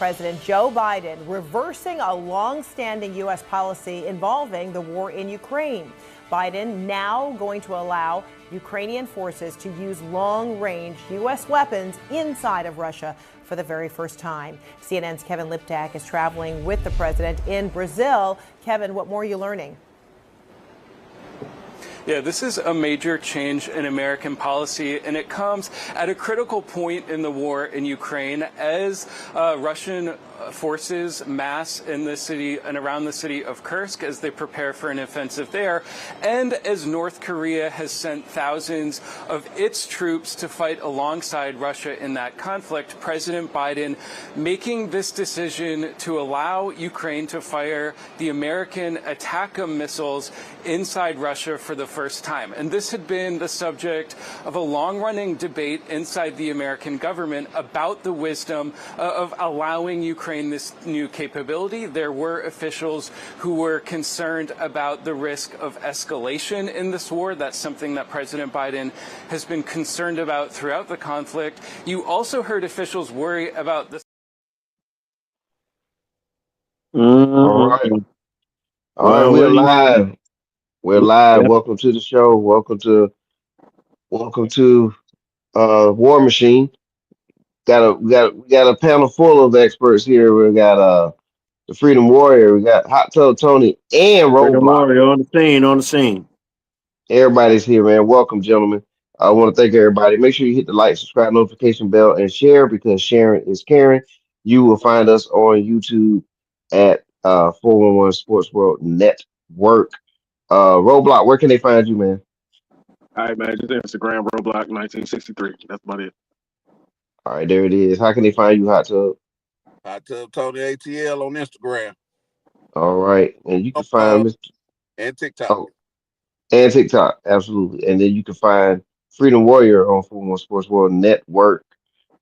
President Joe Biden reversing a long-standing U.S. policy involving the war in Ukraine. Biden now going to allow Ukrainian forces to use long-range U.S. weapons inside of Russia for the very first time. CNN's Kevin Liptak is traveling with the president in Brazil. Kevin, what more are you learning? Yeah, this is a major change in American policy, and it comes at a critical point in the war in Ukraine as Russian forces mass in the city and around the city of Kursk as they prepare for an offensive there, and as North Korea has sent thousands of its troops to fight alongside Russia in that conflict. President Biden making this decision to allow Ukraine to fire the American ATACMS missiles inside Russia for the first time. And this had been the subject of a long-running debate inside the American government about the wisdom of allowing Ukraine this new capability. There were officials who were concerned about the risk of escalation in this war. That's something that President Biden has been concerned about throughout the conflict. You also heard officials worry about this. All right. All right, we're live. We're live. Yep. Welcome to the show. Welcome to War Machine. We got a panel full of experts here. We got the Freedom Warrior, we got Hot Tub Tony and Freedom Roadblock. Warrior on the scene. Everybody's here, man. Welcome, gentlemen. I want to thank everybody. Make sure you hit the like, subscribe, notification bell, and share, because sharing is caring. You will find us on YouTube at 411 Sports World Network. Roadblock, where can they find you, man? All right, man. Just Instagram, Roadblock 1963. That's about it. All right, there it is. How can they find you, Hot Tub? Hot Tub Tony ATL on Instagram. All right, and you can find Mr. And TikTok. Oh, and TikTok, absolutely. And then you can find Freedom Warrior on 411 Sports World Network.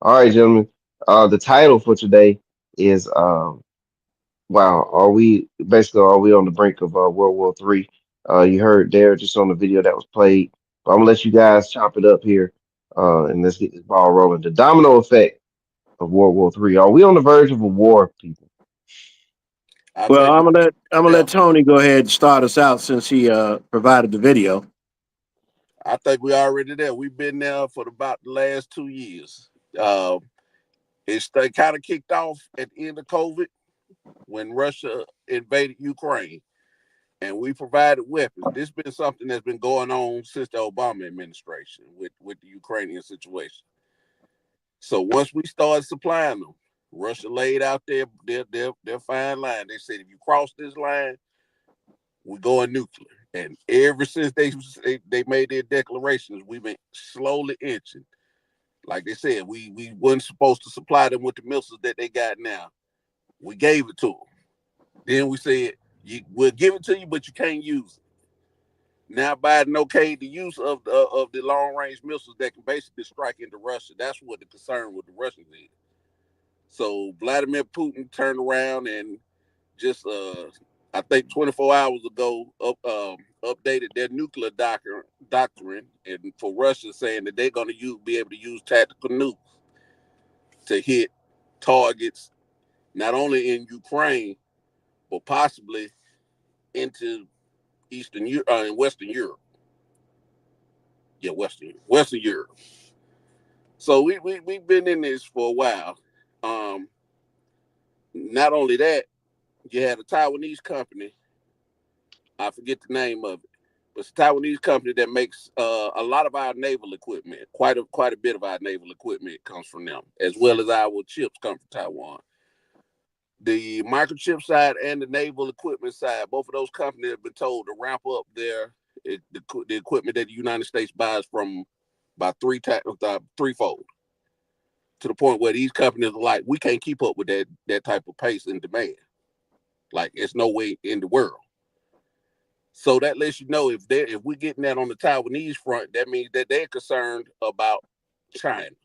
All right, gentlemen. The title for today is wow, are we on the brink of World War III? You heard there just on the video that was played. But I'm gonna let you guys chop it up here, and let's get this ball rolling. The domino effect of World War III. Are we on the verge of a war, people? Well, I'm gonna let Tony go ahead and start us out since he provided the video. I think we're already there. We've been there for about the last 2 years. It's kind of kicked off at the end of COVID when Russia invaded Ukraine, and we provided weapons. This has been something that's been going on since the Obama administration with the Ukrainian situation. So once we started supplying them, Russia laid out their fine line. They said, if you cross this line, we're going nuclear. And ever since they made their declarations, we've been slowly inching. Like they said, we weren't supposed to supply them with the missiles that they got now. We gave it to them. Then we said, we'll give it to you, but you can't use it. Now Biden okayed the use of the long-range missiles that can basically strike into Russia. That's what the concern with the Russians is. So Vladimir Putin turned around and just, I think 24 hours ago, updated their nuclear doctrine, and for Russia saying that they're going to be able to use tactical nukes to hit targets not only in Ukraine, but possibly into Eastern Europe and Western Europe. Yeah, Western Europe. So we've been in this for a while. Not only that, you had a Taiwanese company. I forget the name of it, but it's a Taiwanese company that makes a lot of our naval equipment. Quite a bit of our naval equipment comes from them, as well as our chips come from Taiwan. The microchip side and the naval equipment side, both of those companies have been told to ramp up the equipment that the United States buys from by threefold, to the point where these companies are like, we can't keep up with that type of pace and demand. Like, it's no way in the world. So that lets you know if we're getting that on the Taiwanese front, that means that they're concerned about China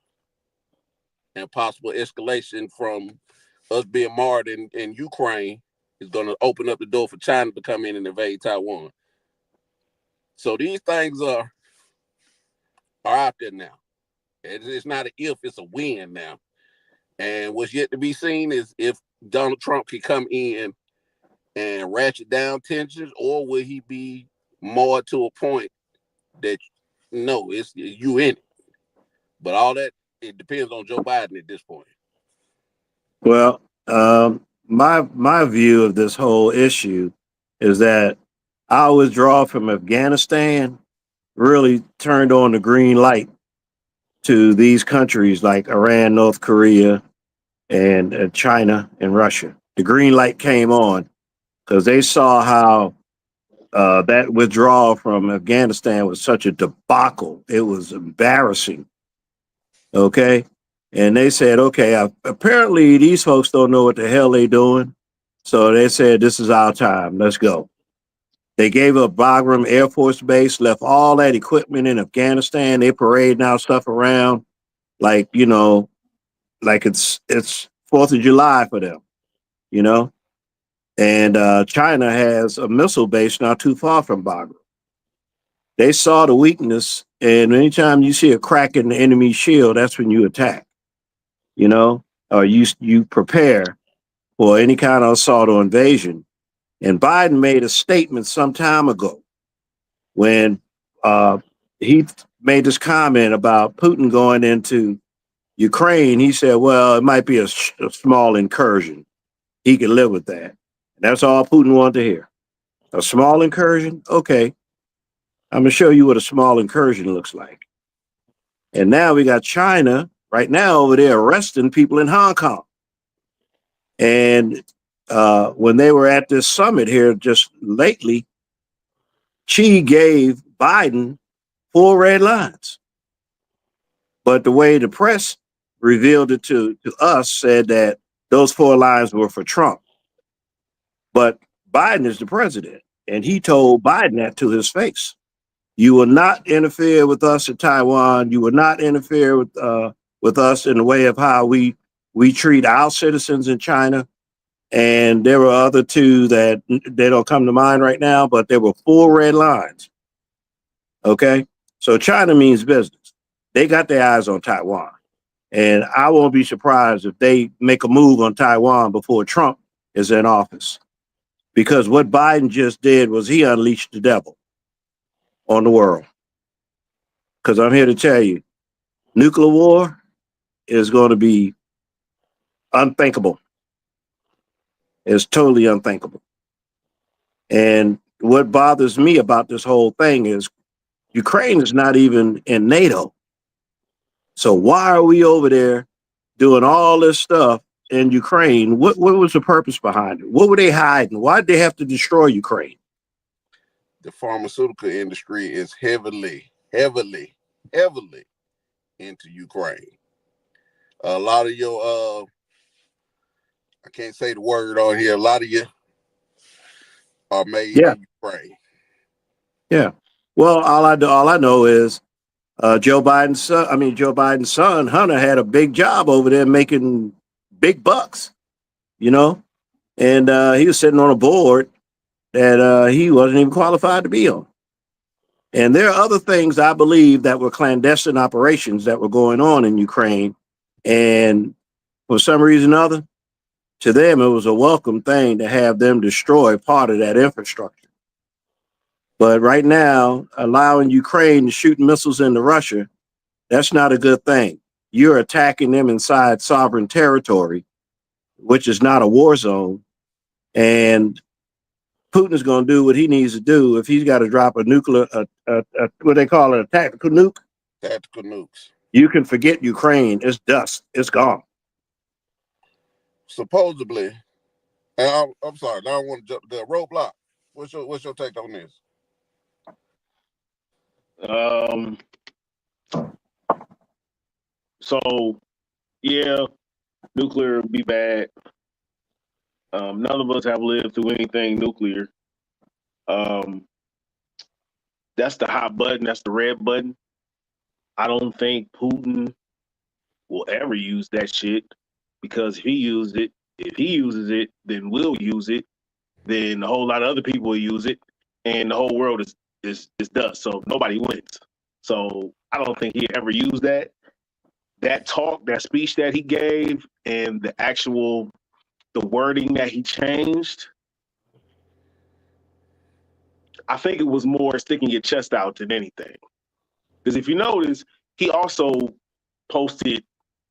and possible escalation from us being marred in Ukraine is going to open up the door for China to come in and invade Taiwan. So these things are out there now. It's not an if, it's a when now. And what's yet to be seen is if Donald Trump can come in and ratchet down tensions, or will he be more to a point that no, it's you in it. But all that, it depends on Joe Biden at this point. Well, my view of this whole issue is that our withdrawal from Afghanistan really turned on the green light to these countries like Iran, North Korea, and China and Russia. The green light came on because they saw how that withdrawal from Afghanistan was such a debacle. It was embarrassing. Okay. And they said, okay, apparently these folks don't know what the hell they're doing. So they said, this is our time. Let's go. They gave up Bagram Air Force Base, left all that equipment in Afghanistan. They parade now stuff around like, like it's 4th of July for them, you know? And China has a missile base not too far from Bagram. They saw the weakness, and anytime you see a crack in the enemy shield, that's when you attack, or you prepare for any kind of assault or invasion. And Biden made a statement some time ago when he made this comment about Putin going into Ukraine. He said, well, it might be a small incursion. He could live with that. And that's all Putin wanted to hear. A small incursion? Okay. I'm going to show you what a small incursion looks like. And now we got China right now over there arresting people in Hong Kong. And when they were at this summit here just lately, Xi gave Biden 4 red lines. But the way the press revealed it to us said that those 4 lines were for Trump. But Biden is the president, and he told Biden that to his face. You will not interfere with us in Taiwan. You will not interfere with us in the way of how we treat our citizens in China. And there were other 2 that they don't come to mind right now, but there were 4 red lines. Okay, so China means business. They got their eyes on Taiwan, and I won't be surprised if they make a move on Taiwan before Trump is in office, because what Biden just did was he unleashed the devil on the world. Because I'm here to tell you, nuclear war is going to be unthinkable. It's totally unthinkable. And what bothers me about this whole thing is Ukraine is not even in NATO. So why are we over there doing all this stuff in Ukraine? What was the purpose behind it? What were they hiding? Why did they have to destroy Ukraine? The pharmaceutical industry is heavily into Ukraine. A lot of your I can't say the word on here. A lot of you are made in Ukraine. Yeah. Well, all I know is Joe Biden's son, Hunter, had a big job over there making big bucks, and he was sitting on a board that he wasn't even qualified to be on. And there are other things I believe that were clandestine operations that were going on in Ukraine. And for some reason or other, to them, it was a welcome thing to have them destroy part of that infrastructure. But right now, allowing Ukraine to shoot missiles into Russia, that's not a good thing. You're attacking them inside sovereign territory, which is not a war zone. And Putin is going to do what he needs to do if he's got to drop a nuclear, what they call it, a tactical nuke. Tactical nukes. You can forget Ukraine. It's dust. It's gone. Supposedly, and I'm sorry, I don't want to jump the roadblock. What's your take on this? So yeah, nuclear would be bad. None of us have lived through anything nuclear. That's the hot button. That's the red button. I don't think Putin will ever use that shit, because if he uses it, then we'll use it. Then a whole lot of other people will use it, and the whole world is dust. So nobody wins. So I don't think he'll ever use that. that talk, that speech that he gave, and the wording that he changed, I think it was more sticking your chest out than anything. Because if you notice, he also posted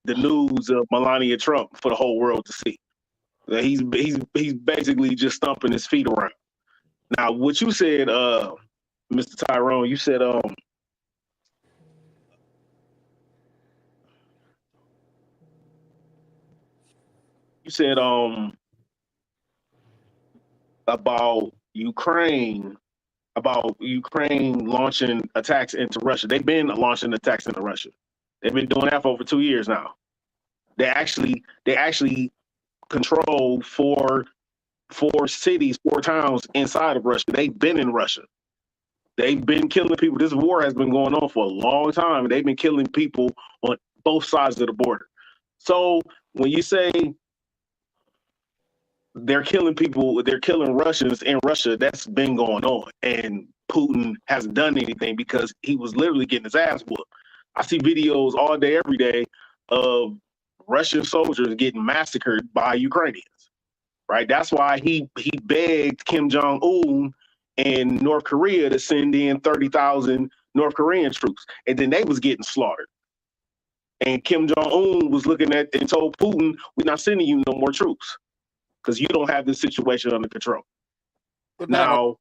the news of Melania Trump for the whole world to see. He's basically just stomping his feet around. Now, what you said, Mr. Tyrone, you said about Ukraine launching attacks into Russia. They've been launching attacks into Russia. They've been doing that for over 2 years now. They actually control four cities, 4 towns inside of Russia. They've been in Russia. They've been killing people. This war has been going on for a long time. They've been killing people on both sides of the border. So when you say they're killing people, they're killing Russians in Russia, that's been going on. And Putin hasn't done anything because he was literally getting his ass whooped. I see videos all day, every day of Russian soldiers getting massacred by Ukrainians, right? That's why he begged Kim Jong-un and North Korea to send in 30,000 North Korean troops. And then they was getting slaughtered. And Kim Jong-un was looking at and told Putin, we're not sending you no more troops because you don't have this situation under control. But now,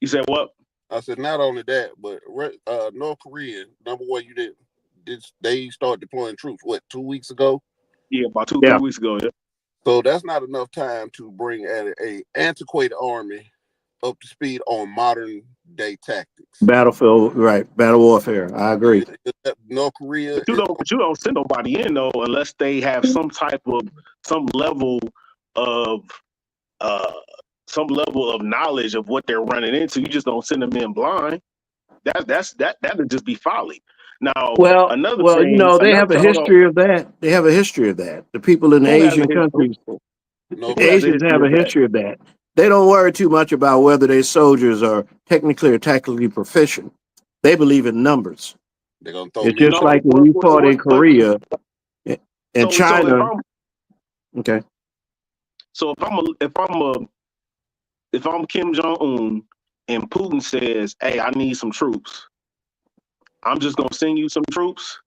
you said what? I said not only that, but North Korea, number one, they started deploying troops, what, 2 weeks ago? Yeah, about 3 weeks ago, yeah. So that's not enough time to bring a antiquated army up to speed on modern day tactics. Battlefield, right? Battle warfare. I agree. North Korea. But you don't send nobody in though unless they have some level of knowledge of what they're running into. You just don't send them in blind. That would just be folly. Now, they have a history of that. They have a history of that. The people in the Asian countries, Asians have a history of that. They don't worry too much about whether their soldiers are technically or tactically proficient. They believe in numbers. They're gonna throw it's just like when we fought in Korea and China. Okay. So if I'm Kim Jong-un and Putin says, "Hey, I need some troops," I'm just gonna send you some troops,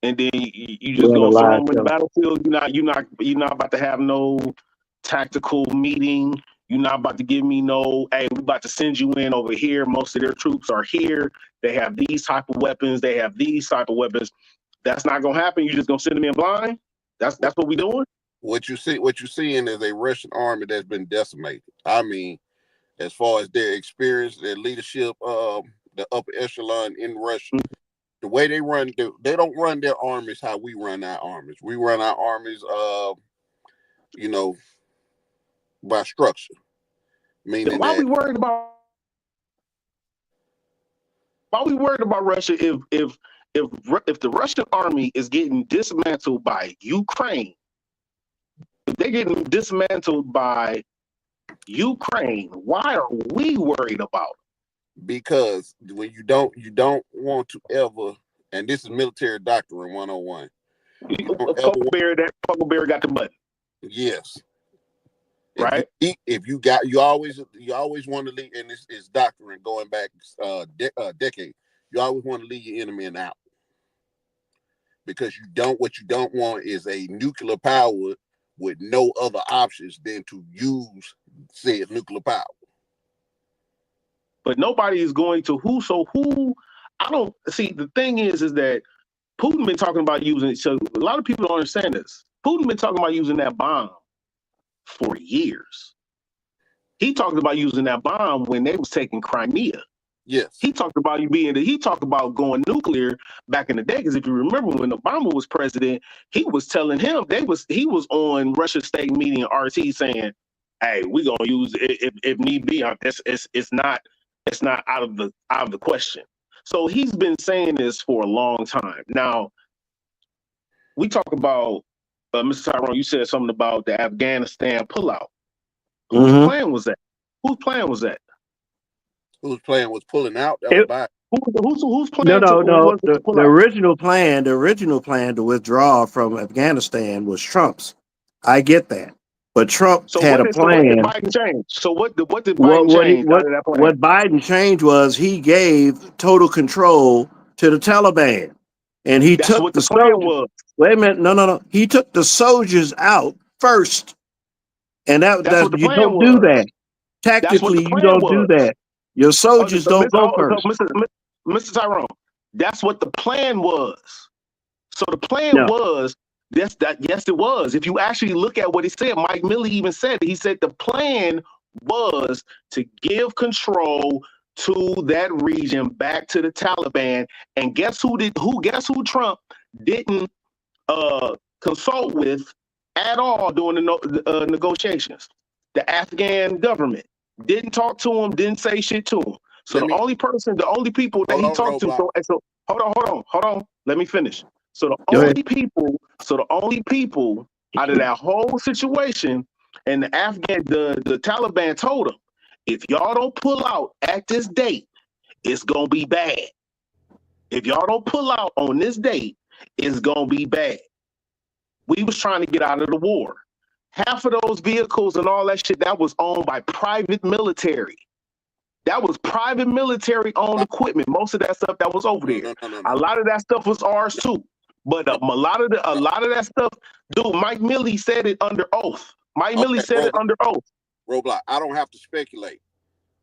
and then you just gonna throw them in the battlefield. You're not about to have no tactical meeting. You're not about to give me no, hey, we're about to send you in over here. Most of their troops are here. They have these type of weapons. They have these type of weapons. That's not gonna happen. You're just gonna send them in blind. That's what we're doing. What you're seeing is a Russian army that's been decimated. I mean, as far as their experience, their leadership, the upper echelon in Russia, the way they run, they don't run their armies how we run our armies. We run our armies, by structure. Meaning why we worried about Russia if the Russian army is getting dismantled by Ukraine? If they're getting dismantled by Ukraine, why are we worried about it? Because when you don't want to ever, and this is military doctrine 101. Huckleberry got the button. Yes. Right. You always want to leave, and it's doctrine going back decade. You always want to leave your enemy out because what you don't want is a nuclear power with no other options than to use said nuclear power. But nobody is going to I don't see. The thing is that Putin been talking about using it. So a lot of people don't understand this. Putin been talking about using that bomb for years. He talked about using that bomb when they was taking Crimea. Yes. He talked about going nuclear back in the day. Because if you remember when Obama was president, he was telling him he was on Russia's state meeting RT saying, "Hey, we're gonna use it if need be. It's not out of the question." So he's been saying this for a long time. Now we talk about Mr. Tyrone. You said something about the Afghanistan pullout. Whose plan was that? Whose plan was that? Whose plan was pulling out? That was Biden. Whose No, plan no, no. was it to pull The out? original plan, to withdraw from Afghanistan was Trump's. I get that, but Trump So had a what did plan. Biden change? So what did Biden change out of that plan? What Biden changed was he gave total control to the Taliban, and he That's took what the the plan soldiers. was. Wait a minute, no, no, no. He took the soldiers out first, and That's what the you plan don't do was. that. That's what the Tactically, you plan don't do was. that. Your Oh, soldiers don't go so first. Mr. Tyrone, that's what the plan was. So the plan No. was yes, it was. If you actually look at what he said, Mike Milley even said it. He said the plan was to give control to that region back to the Taliban. And guess who Trump didn't consult with at all during the negotiations? The Afghan government didn't talk to him, didn't say shit to him. So the only people that hold he on, talked to. Roadblock. So hold on. Let me finish. So Go ahead. the only people out of that whole situation, and the Taliban told them, if y'all don't pull out at this date, it's gonna be bad. If y'all don't pull out on this date, it's gonna be bad. We was trying to get out of the war. Half of those vehicles and all that shit that was owned by private military. That was private military owned equipment. Most of that stuff that was over there. No. A lot of that stuff was ours too. But a lot of that stuff, dude, Mike Milley said it under oath. Mike Milley said it under oath. Roadblock, I don't have to speculate.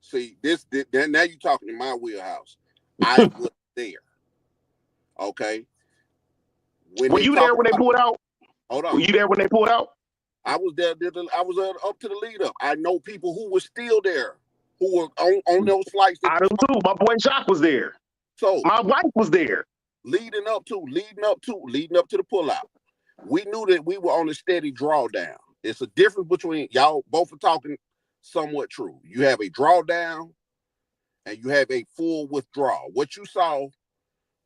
See, now you're talking in my wheelhouse. I was there. Okay. Were you there when they pulled out? Hold on. Were you there when they pulled out? I was there. I was up to the lead up. I know people who were still there, who were on those flights. I do too. My boy Jacques was there. So my wife was there. Leading up to the pullout, we knew that we were on a steady drawdown. It's a difference between y'all both are talking somewhat true. You have a drawdown and you have a full withdrawal. What you saw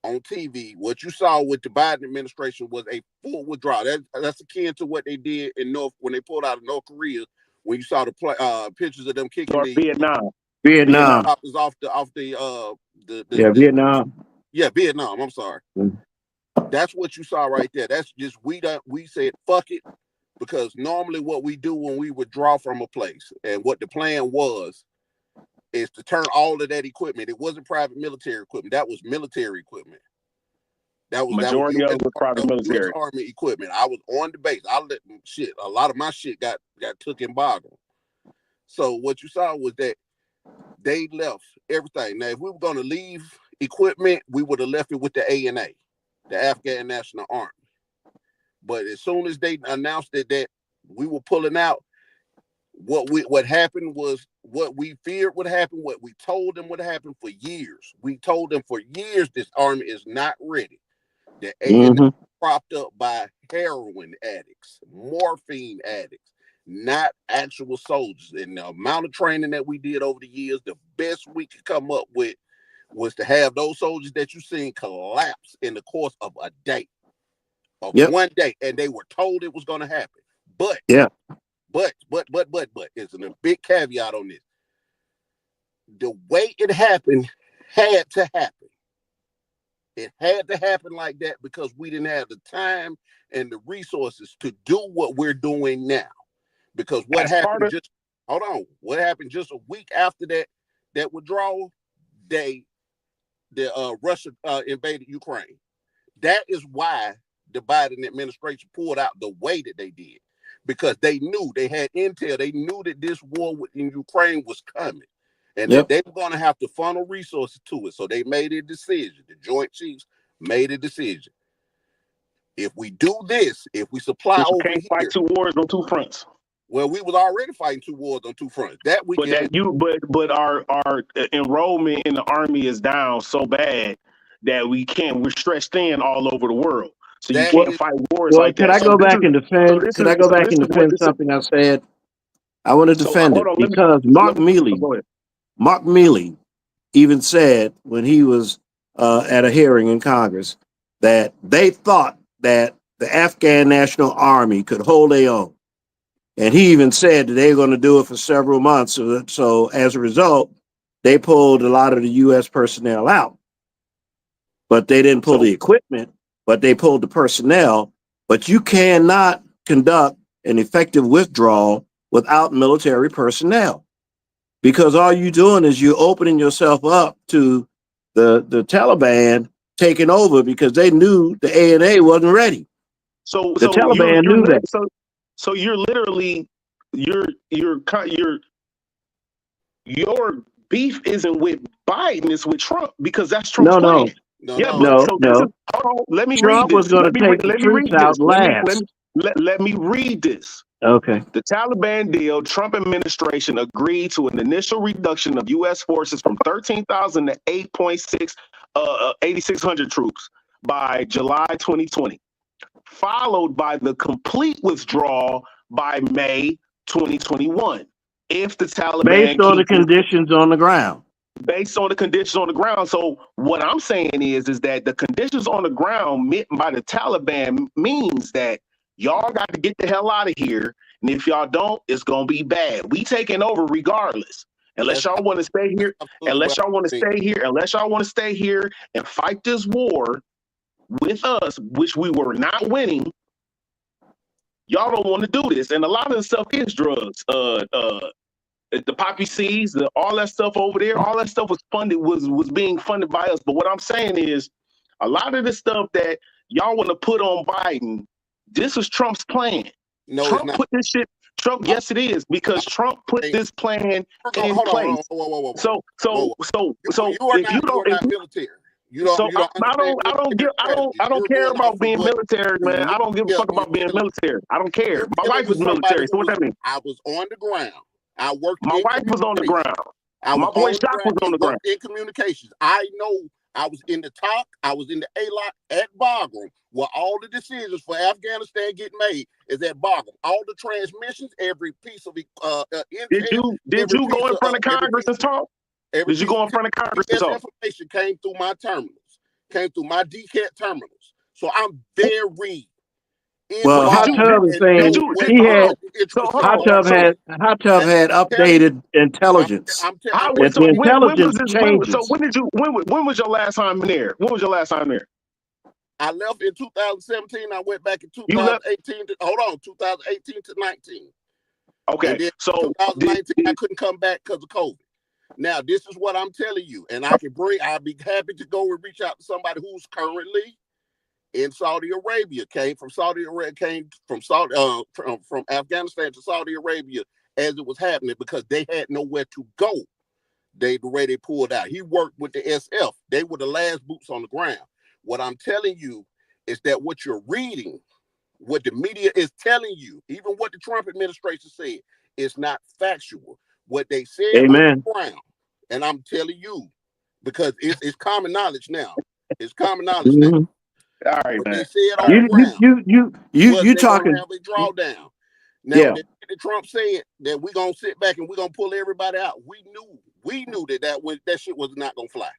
on TV, what you saw with the Biden administration was a full withdrawal. That's akin to what they did in when they pulled out of North Korea. When you saw the pictures of them kicking the Vietnam helicopters off the Vietnam. Yeah, Vietnam. I'm sorry. That's what you saw right there. That's just we said fuck it, because normally what we do when we withdraw from a place, and what the plan was, is to turn all of that equipment. It wasn't private military equipment. That was military equipment. That was majority of it was private military. US Army equipment. I was on the base. A lot of my shit got took in boggle. So what you saw was that they left everything. Now, if we were going to leave equipment, we would have left it with the ANA, the Afghan National Army. But as soon as they announced that we were pulling out, what happened was what we feared would happen, what we told them would happen for years. We told them for years this army is not ready. The ANA propped up by heroin addicts, morphine addicts, not actual soldiers. And the amount of training that we did over the years, the best we could come up with was to have those soldiers that you seen collapse in the course of a day, one day, and they were told it was going to happen. But it's a big caveat on this. The way it happened had to happen. It had to happen like that because we didn't have the time and the resources to do what we're doing now. Because what happened just a week after that withdrawal, Russia invaded Ukraine. That is why the Biden administration pulled out the way that they did, because they knew, they had intel. They knew that this war in Ukraine was coming, and that they were going to have to funnel resources to it. So they made a decision. The Joint Chiefs made a decision. If we do this, if we supply over here, fight two wars on two fronts. Well, we was already fighting two wars on two fronts. That we but our enrollment in the army is down so bad that we're stretched thin all over the world. So you can't fight wars like that. Could I go back and defend something I said? I want to defend it because Mark Mealy even said when he was at a hearing in Congress that they thought that the Afghan National Army could hold their own. And he even said that they were going to do it for several months. So as a result, they pulled a lot of the U.S. personnel out. but they didn't pull So the equipment, but they pulled the personnel. But you cannot conduct an effective withdrawal without military personnel, because all you're doing is you're opening yourself up to the Taliban taking over, because they knew the ANA wasn't ready. so The so you're Taliban you're knew that. so you're literally your beef isn't with Biden, it's with Trump, because that's Trump's No, plan. No, Yeah, no. but no, so this is no. hold on, let me read Trump was this. going Let to me take the let me troops read this. out last. Let me read this. Okay. The Taliban deal, Trump administration agreed to an initial reduction of U.S. forces from 13,000 to 8,600 troops by July 2020, followed by the complete withdrawal by May 2021. If the Based Taliban on the keeps it conditions on the ground. based on the conditions on the ground. So what I'm saying is that the conditions on the ground meant by the Taliban means that y'all got to get the hell out of here. And if y'all don't, it's gonna be bad. We taking over regardless. Unless That's y'all want to stay here, absolutely what unless y'all want to stay here and fight this war with us, which we were not winning, y'all don't want to do this. And a lot of the stuff is drugs. The poppy seeds, all that stuff over there, all that stuff was being funded by us. But what I'm saying is, a lot of the stuff that y'all want to put on Biden, this is Trump's plan. No, it's Trump not. put this shit. Trump, yes, it is, because Trump put this plan in Hold place. on. Whoa. So You are if you don't, not military. You don't understand military strategy. I don't You're care going off about of being what military, you man. I don't give a fuck about being military. I don't care. You're My dealing wife with is somebody military. So what that means? I was on the ground. I worked My in wife was on the communications. ground. I My was boy on the Shock ground was on the and ground. worked in communications. I know I was in the talk. I was in the A-lot at Bagram, where all the decisions for Afghanistan get made is at Bagram. All the transmissions, every piece of intel, Did you go in front of Congress and talk? Did you go in front of Congress and talk? Information came through my terminals, came through my DCAT terminals. So I'm very Well, Hot Tub is saying Hot Tub had updated intelligence. The intelligence changes. So when was your last time there? When was your last time there? I left in 2017. I went back in 2018. 2018 to 19. Okay. And then So 2019, I couldn't come back because of COVID. Now, this is what I'm telling you, and I'd be happy to go and reach out to somebody who's currently in Saudi Arabia, came from Afghanistan to Saudi Arabia as it was happening, because they had nowhere to go. The way they pulled out. He worked with the SF. They were the last boots on the ground. What I'm telling you is that what you're reading, what the media is telling you, even what the Trump administration said, is not factual. What they said on the ground, and I'm telling you, because it's common knowledge now. It's common knowledge now. All right, man. They said on the ground. You talking? Have a drawdown. Now, the Trump said that we're gonna sit back and we're gonna pull everybody out. We knew that shit was not gonna fly.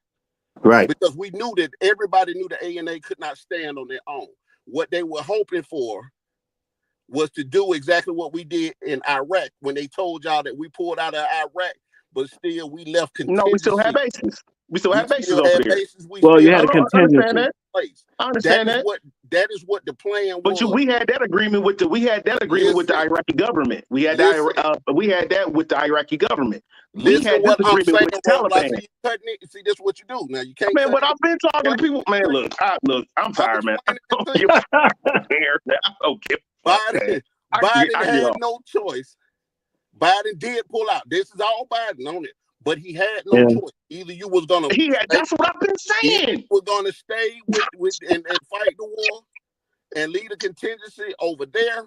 Right. Because we knew that everybody knew the ANA could not stand on their own. What they were hoping for was to do exactly what we did in Iraq when they told y'all that we pulled out of Iraq, but still we left contingency. No, we still have bases. We still have bases over there. You had a contingency. I understand that. That is what the plan was. But we had that agreement with the Iraqi government. We had that with the Iraqi government. Listen, we had what this I'm agreement saying, with the Taliban. See, this is what you do. Now you can't. Man, but I've been talking to people. Man, look, I'm tired, man. I don't care. I don't care. Biden had no choice. Biden did pull out. This is all Biden on it, but he had no choice. Either you was gonna. That's what I've been saying. We're gonna stay with and fight the war and lead a contingency over there,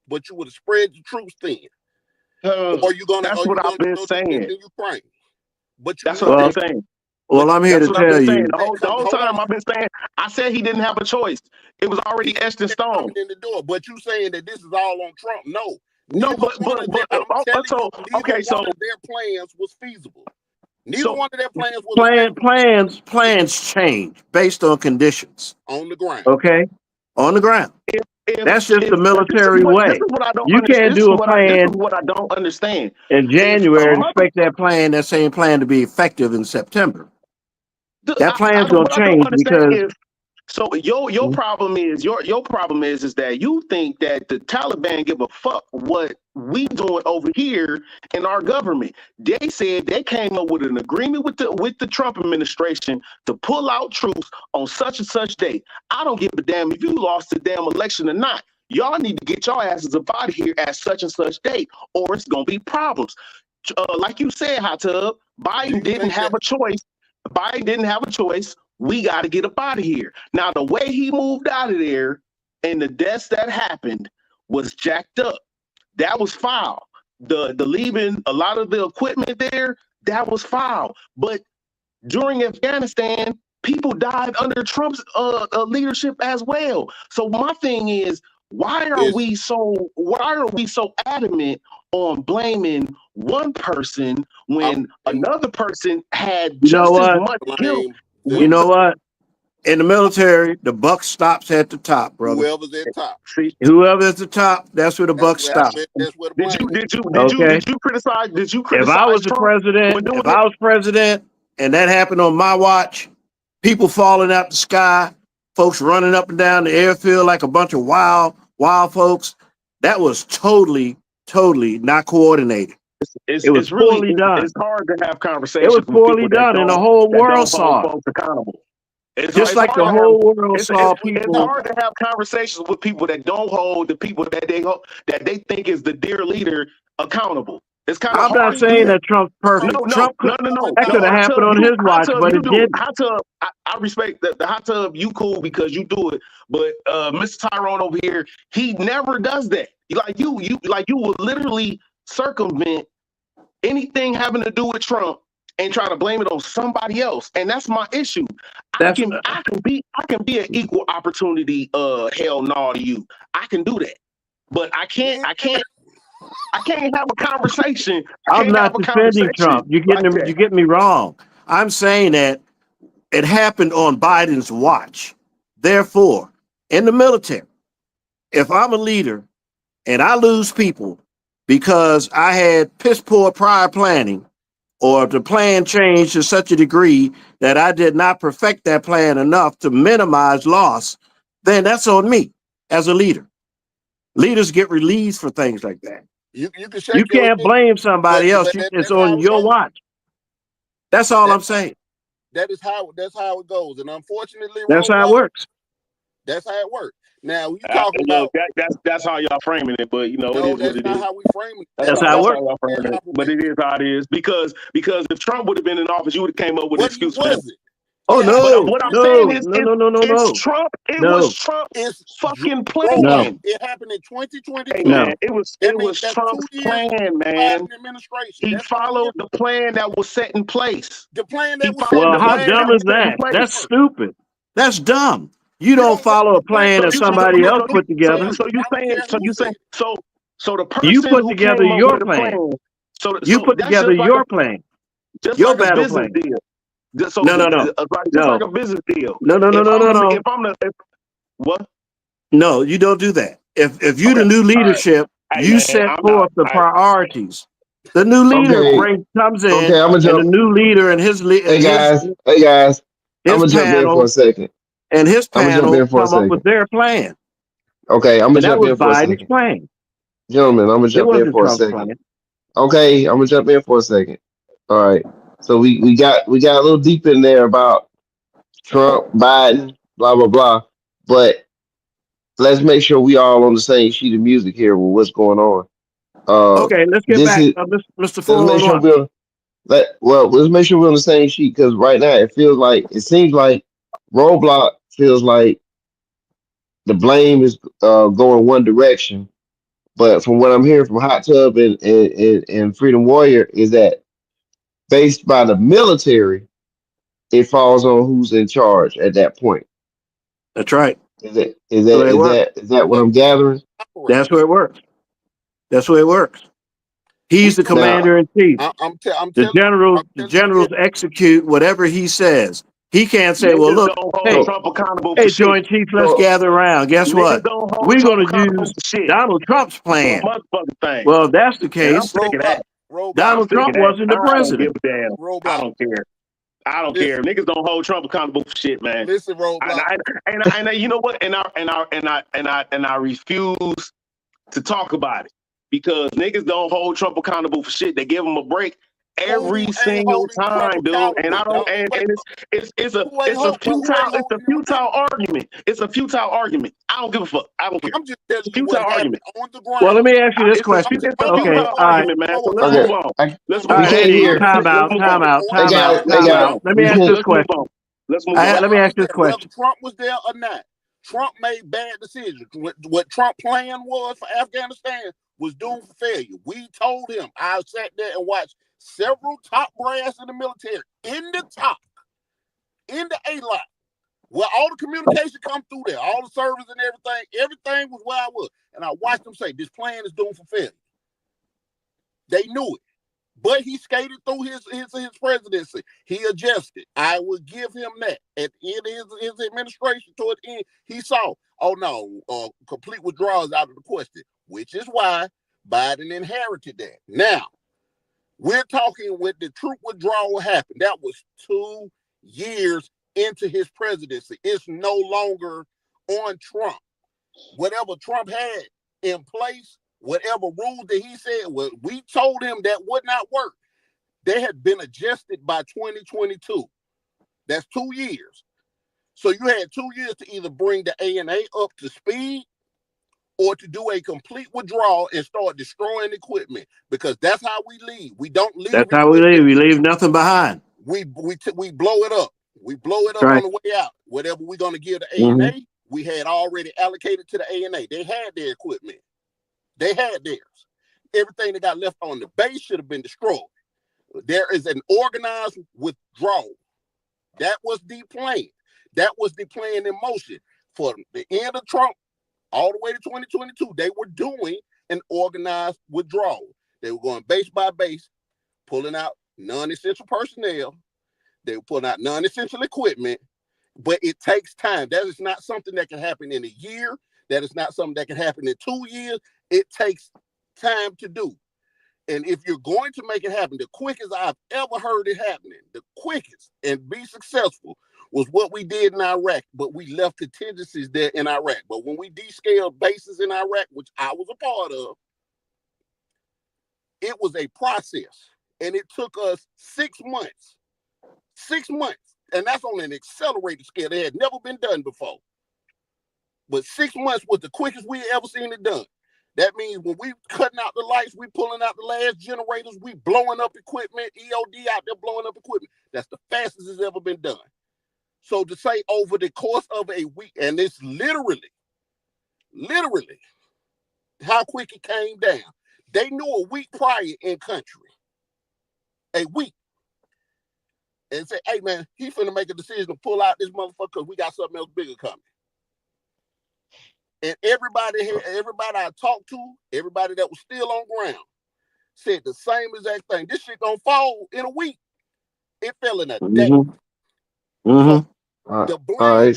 but you would have spread the troops thin. Or you gonna? That's what I've been saying. In Ukraine. But that's what I've been saying. Well, I'm here to tell you. The whole time I've been saying, I said he didn't have a choice. It was already etched in stone. In the door, but you saying that this is all on Trump? No, but okay, so their plans was feasible. Neither one of their plans was plans change based on conditions on the ground. Okay, on the ground. That's just the military way. You can't do a plan. This is what I don't understand. In January, and expect that same plan to be effective in September. That plan's gonna What I don't change understand because is, so your problem is your problem is that you think that the Taliban give a fuck what we doing over here in our government. They said they came up with an agreement with the Trump administration to pull out troops on such and such date. I don't give a damn if you lost the damn election or not. Y'all need to get your asses up out of here at such and such date, or it's gonna be problems. Like you said, Hot Tub, Biden didn't have a choice. Biden didn't have a choice. We got to get up out of here. Now, the way he moved out of there and the deaths that happened was jacked up. That was foul. The leaving a lot of the equipment there, that was foul. But during Afghanistan, people died under Trump's leadership as well. So my thing is, why are we so adamant on blaming one person when another person had you know just as what? much guilt? You know what? In the military, the buck stops at the top, brother. Whoever's at top. See, Whoever's at the top, that's where the buck stops. That's where the blame did you criticize If I was the Trump president, if I was president and that happened on my watch, people falling out the sky, folks running up and down the airfield like a bunch of wild folks, that was totally not coordinated. It was poorly done. It's hard to have conversations. It was poorly done, and the whole world saw it. Folks accountable. Just like the whole world saw people. It's hard to have conversations with people that don't hold the people that they think is the dear leader accountable. It's kind of. I'm not saying that Trump's perfect. No. That could have happened on his watch, but it didn't. Hot Tub, I respect the Hot Tub. You cool because you do it, but Mr. Tyrone over here, he never does that. You would literally circumvent anything having to do with Trump and try to blame it on somebody else, and that's my issue. I can be an equal opportunity hell no to you. I can do that, but I can't have a conversation. I'm not defending Trump. You get me wrong. I'm saying that it happened on Biden's watch. Therefore, in the military, if I'm a leader and I lose people because I had piss poor prior planning, or if the plan changed to such a degree that I did not perfect that plan enough to minimize loss, then that's on me as a leader. Leaders get released for things like that. You can't blame somebody else. It's on your watch. That's all I'm saying. That's how it goes, and unfortunately, that's how it works. That's how it works. Now you talking about that's how y'all framing it, but you know it is that's what it not is. how we frame it. That's how it works. But it is how it is because if Trump would have been in office, you would have came up with an excuse for that. Oh no! What I'm saying is, no. Trump. It was Trump's fucking plan. No. It happened in 2020. Hey, man, it was Trump's plan, man. He followed the plan that was set in place. The plan that was well, how dumb is that? That's stupid. That's dumb. You don't follow a plan that somebody else put together. So the person you put together your plan. You put together your plan. Your battle plan. So no. Like a business deal. No. If I'm what? No, you don't do that. If you're the new leadership, set forth the priorities. The new leader comes in, and the new leader and his Hey guys, I'm gonna jump in for a second. And his panel come up with their plan. Okay, I'm gonna jump in for a second. Plan. Gentlemen, I'm gonna jump in for a second. Plan. Okay, I'm gonna jump in for a second. All right. So we got a little deep in there about Trump, Biden, blah blah blah. But let's make sure we all on the same sheet of music here with what's going on. Okay, let's get back, Mr. Let's make sure we're on the same sheet because right now it seems like Roadblock feels like the blame is going one direction, but from what I'm hearing from Hot Tub and Freedom Warrior is that based by the military, it falls on who's in charge at that point. That's right. Is that what I'm gathering? That's where it works. That's where it works. He's the commander in chief. The generals execute whatever he says. He can't say, "Well, look, hey, Joint Chief, let's gather around." Guess what? We're going to use Donald Trump's plan. Well, if that's the case, Donald Trump wasn't the president. I don't care. I don't care. Niggas don't hold Trump accountable for shit, man. Listen, Roadblock. And you know what? And I refuse to talk about it because niggas don't hold Trump accountable for shit. They give him a break every single time, dude. And I don't. And it's a futile argument. It's a futile argument. I don't give a fuck. I don't care. I'm just telling you futile what argument on the ground. Well, let me ask you this question. It's a Okay, futile argument, man. So let's move on. Let's move on. We can't hear. Time out. Let me ask this question. Let's move on. Let me ask this question. Whether Trump was there or not, Trump made bad decisions. What Trump plan was for Afghanistan was doomed for failure. We told him. I sat there and watched several top brass in the military in the top, in the A-lot, where all the communication come through there, all the servers and everything was where I was. And I watched them say, this plan is doomed for failure. They knew it. But he skated through his presidency. He adjusted. I would give him that. At the end of his administration, toward the end, he saw, oh no, complete withdrawal is out of the question, which is why Biden inherited that. Now, we're talking when the troop withdrawal happened. That was 2 years into his presidency. It's no longer on Trump. Whatever Trump had in place, whatever rules that he said, well, we told him that would not work. They had been adjusted by 2022. That's 2 years. So you had 2 years to either bring the ANA up to speed or to do a complete withdrawal and start destroying equipment, because that's how we leave. We don't leave. That's how we leave. We leave nothing behind. We blow it up. We blow it up on the way out. Whatever we're going to give the ANA, we had already allocated to the ANA. They had their equipment. They had theirs. Everything that got left on the base should have been destroyed. There is an organized withdrawal. That was the plan. That was the plan in motion. For the end of Trump, all the way to 2022, they were doing an organized withdrawal. They were going base by base, pulling out non-essential personnel. They were pulling out non-essential equipment, but it takes time. That is not something that can happen in a year. That is not something that can happen in 2 years. It takes time to do. And if you're going to make it happen, the quickest I've ever heard it happening, the quickest and be successful, was what we did in Iraq, but we left contingencies there in Iraq. But when we descaled bases in Iraq, which I was a part of, it was a process. And it took us 6 months. 6 months. And that's on an accelerated scale. It had never been done before. But 6 months was the quickest we ever seen it done. That means when we cutting out the lights, we pulling out the last generators, we blowing up equipment, EOD out there blowing up equipment. That's the fastest it's ever been done. So to say over the course of a week, and it's literally how quick it came down. They knew a week prior in country. A week. And say, hey man, he finna make a decision to pull out this motherfucker because we got something else bigger coming. And everybody I talked to, everybody that was still on ground, said the same exact thing. This shit gonna fall in a week. It fell in a day. So the blame.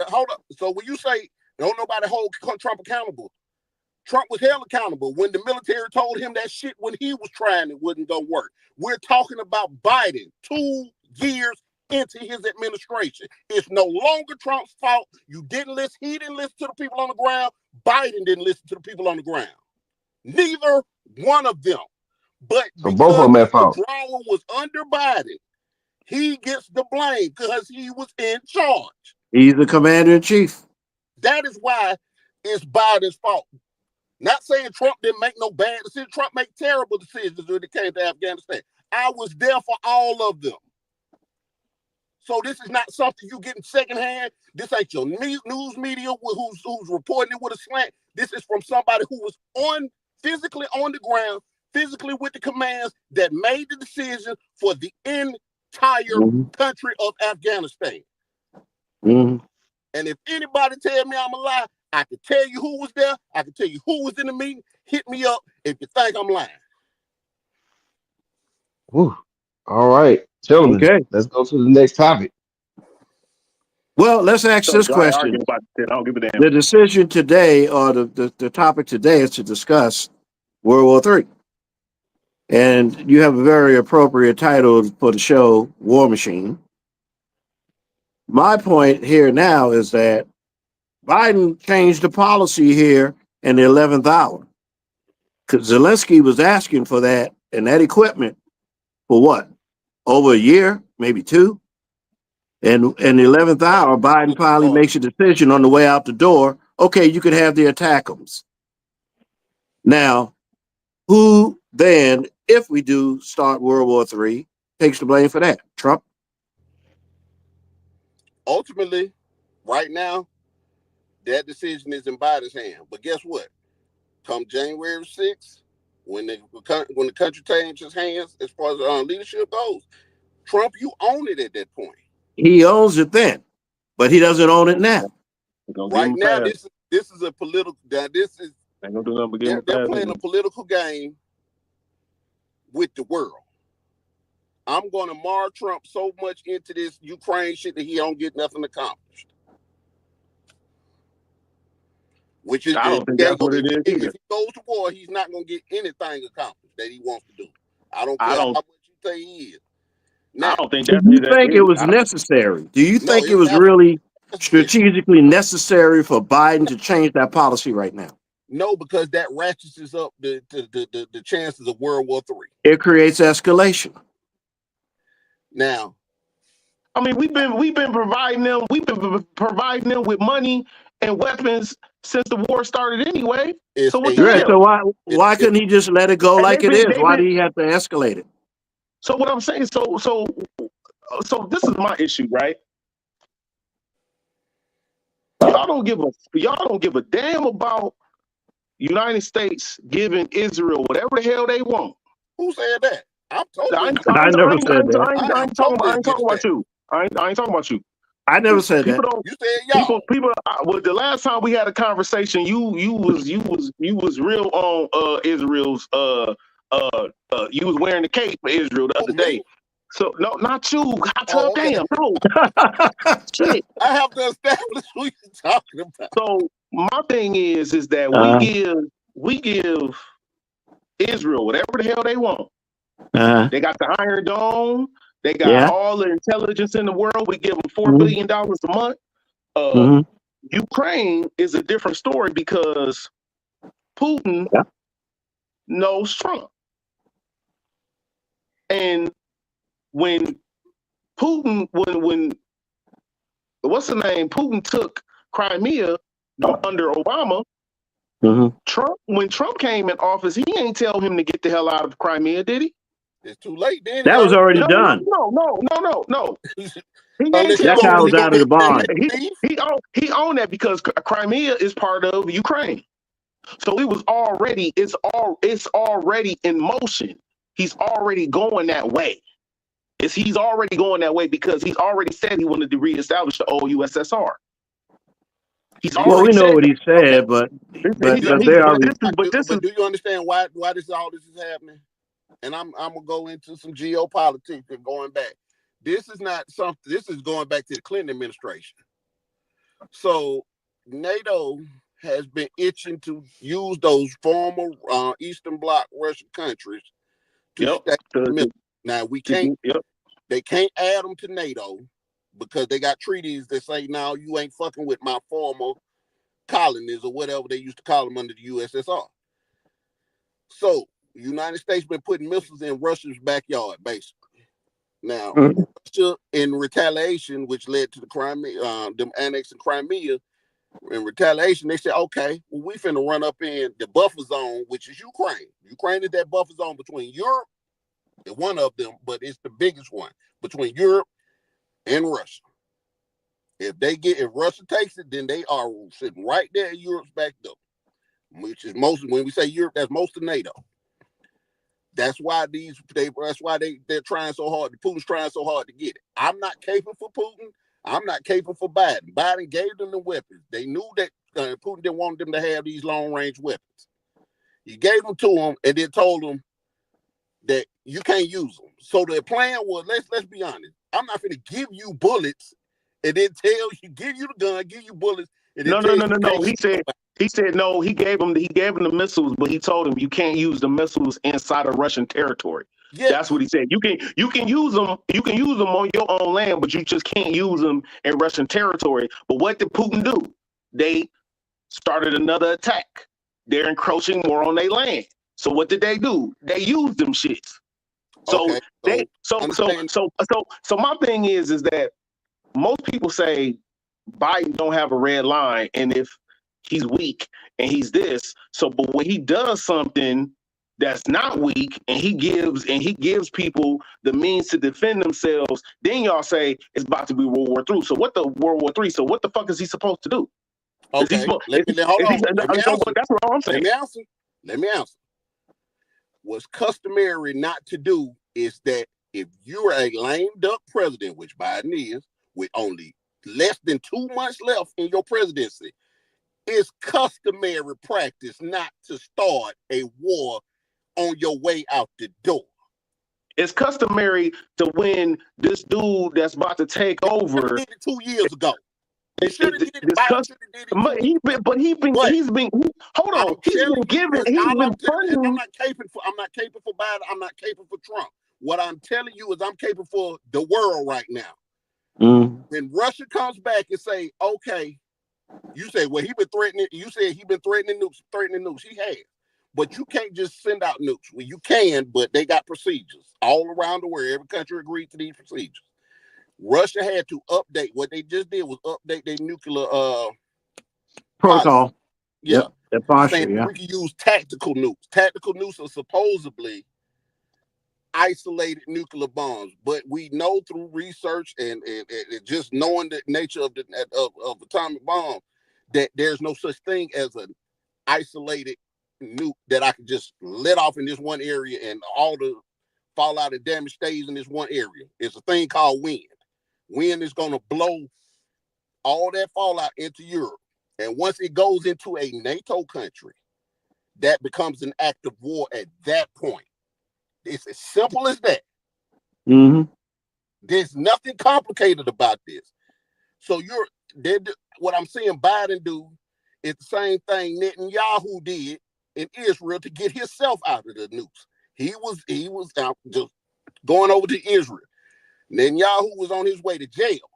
Hold up. So when you say don't nobody hold Trump accountable, Trump was held accountable when the military told him that shit when he was trying it wasn't gonna work. We're talking about Biden 2 years into his administration. It's no longer Trump's fault. You didn't listen. He didn't listen to the people on the ground. Biden didn't listen to the people on the ground. Neither one of them. But so both of them at fault. The withdrawal was under Biden. He gets the blame because he was in charge. He's the commander in chief. That is why it's Biden's fault. Not saying Trump didn't make no bad decisions. Trump made terrible decisions when it came to Afghanistan. I was there for all of them. So this is not something you getting secondhand. This ain't your news media who's reporting it with a slant. This is from somebody who was physically on the ground, physically with the commands that made the decision for the entire country of Afghanistan. And if anybody tell me I'm a lie, I can tell you who was there. I can tell you who was in the meeting. Hit me up if you think I'm lying. Whew. All right, gentlemen. Okay. Let's go to the next topic. Well, let's ask this question. I don't give a damn. The decision today, or the topic today, is to discuss World War III. And you have a very appropriate title for the show, War Machine. My point here now is that Biden changed the policy here in the 11th hour. Because Zelensky was asking for that and that equipment for what? Over a year, maybe two? And in the 11th hour, Biden finally makes a decision on the way out the door. Okay, you can have the ATACMS. Now, who then, if we do start World War III, takes the blame for that? Trump? Ultimately, right now, that decision is in Biden's hand. But guess what? Come January 6th, when the country changes hands as far as leadership goes, Trump, you own it at that point. He owns it then, but he doesn't own it now. Right now, this is a political. This is they're playing a political game with the world. I'm going to mar Trump so much into this Ukraine shit that he don't get nothing accomplished. Which is, I don't think that's what it is if either. he goes to war, he's not going to get anything accomplished that he wants to do. I don't care how much you say he is. Now, I don't think do you think it was necessary? Do you think it was really strategically necessary for Biden to change that policy right now? No, because that ratchets up the chances of World War III. It creates escalation. Now, I mean, we've been providing them with money and weapons since the war started anyway. So what the hell? So why couldn't he just let it go like it is? Why do you have to escalate it? So what I'm saying, so this is my issue, right? Y'all don't give a damn about United States giving Israel whatever the hell they want. Who said that? I never said that. I ain't talking about you. I ain't talking about you. I never said that. You said y'all. People. Well, the last time we had a conversation, you was real on Israel's. You was wearing the cape for Israel the other day. So no, not you. Damn, no. Shit. I have to establish who you're talking about. So my thing is that we give Israel whatever the hell they want. They got the Iron Dome. They got all the intelligence in the world. We give them $4 billion a month. Ukraine is a different story because Putin knows Trump. And when Putin took Crimea under Obama, when Trump came in office, he ain't tell him to get the hell out of Crimea, did he? It's too late then. That was already done. No. That guy was out of the bond. He owned that because Crimea is part of Ukraine. So it's already in motion. He's already going that way. He's already going that way because he's already said he wanted to reestablish the old USSR. We know what he said, but do you understand why all this is happening? And I'm gonna go into some geopolitics and going back. This is not something. This is going back to the Clinton administration. So NATO has been itching to use those former Eastern Bloc Russian countries to stack. Now we can't. They can't add them to NATO because they got treaties that say, "No, you ain't fucking with my former colonies or whatever they used to call them under the USSR." So the United States been putting missiles in Russia's backyard, basically. Now, Russia, in retaliation, which led to the Crimea, them annexing Crimea, in retaliation, they said, "Okay, well, we finna run up in the buffer zone, which is Ukraine. Ukraine is that buffer zone between Europe, and one of them, but it's the biggest one between Europe and Russia. If Russia takes it, then they are sitting right there at Europe's back door, which is when we say Europe, that's most of NATO. That's why they're trying so hard. Putin's trying so hard to get it. I'm not caping for Putin. I'm not caping for Biden. Biden gave them the weapons. They knew that Putin didn't want them to have these long-range weapons. He gave them to them and then told them that you can't use them. So the plan was, let's be honest. I'm not going to give you bullets and then give you the gun, give you bullets. And then no. He said no. He gave him the missiles, but he told him you can't use the missiles inside of Russian territory. Yeah. That's what he said. You can use them. You can use them on your own land, but you just can't use them in Russian territory. But what did Putin do? They started another attack. They're encroaching more on their land. So what did they do? They used them shits. So Okay, so my thing is that most people say Biden don't have a red line, and if he's weak and he's this, so but when he does something that's not weak and he gives people the means to defend themselves, then y'all say it's about to be World War III. So what the World War III? So what the fuck is he supposed to do? Okay, let me answer. That's what I'm saying. Let me answer. What's customary not to do is that if you're a lame duck president, which Biden is, with only less than 2 months left in your presidency, it's customary practice not to start a war on your way out the door. It's customary to when this dude that's about to take over. Did it 2 years ago. He's been given. I'm not caping for Biden. I'm not caping for Trump. What I'm telling you is I'm caping for the world right now. When Russia comes back and say, okay, you say, well, he been threatening. You said he been threatening nukes. He has. But you can't just send out nukes. Well, you can, but they got procedures all around the world. Every country agreed to these procedures. Russia had to update. What they just did was update their nuclear protocol. Yeah. Yep. Posture, saying we can use tactical nukes. Tactical nukes are supposedly isolated nuclear bombs, but we know through research and just knowing the nature of atomic bomb that there's no such thing as an isolated nuke that I can just let off in this one area and all the fallout and damage stays in this one area. It's a thing called wind. Wind is going to blow all that fallout into Europe. And once it goes into a NATO country, that becomes an act of war at that point. It's as simple as that. There's nothing complicated about this. So what I'm seeing Biden do is the same thing Netanyahu did in Israel to get himself out of the nukes. He was out just going over to Israel. Netanyahu was on his way to jail,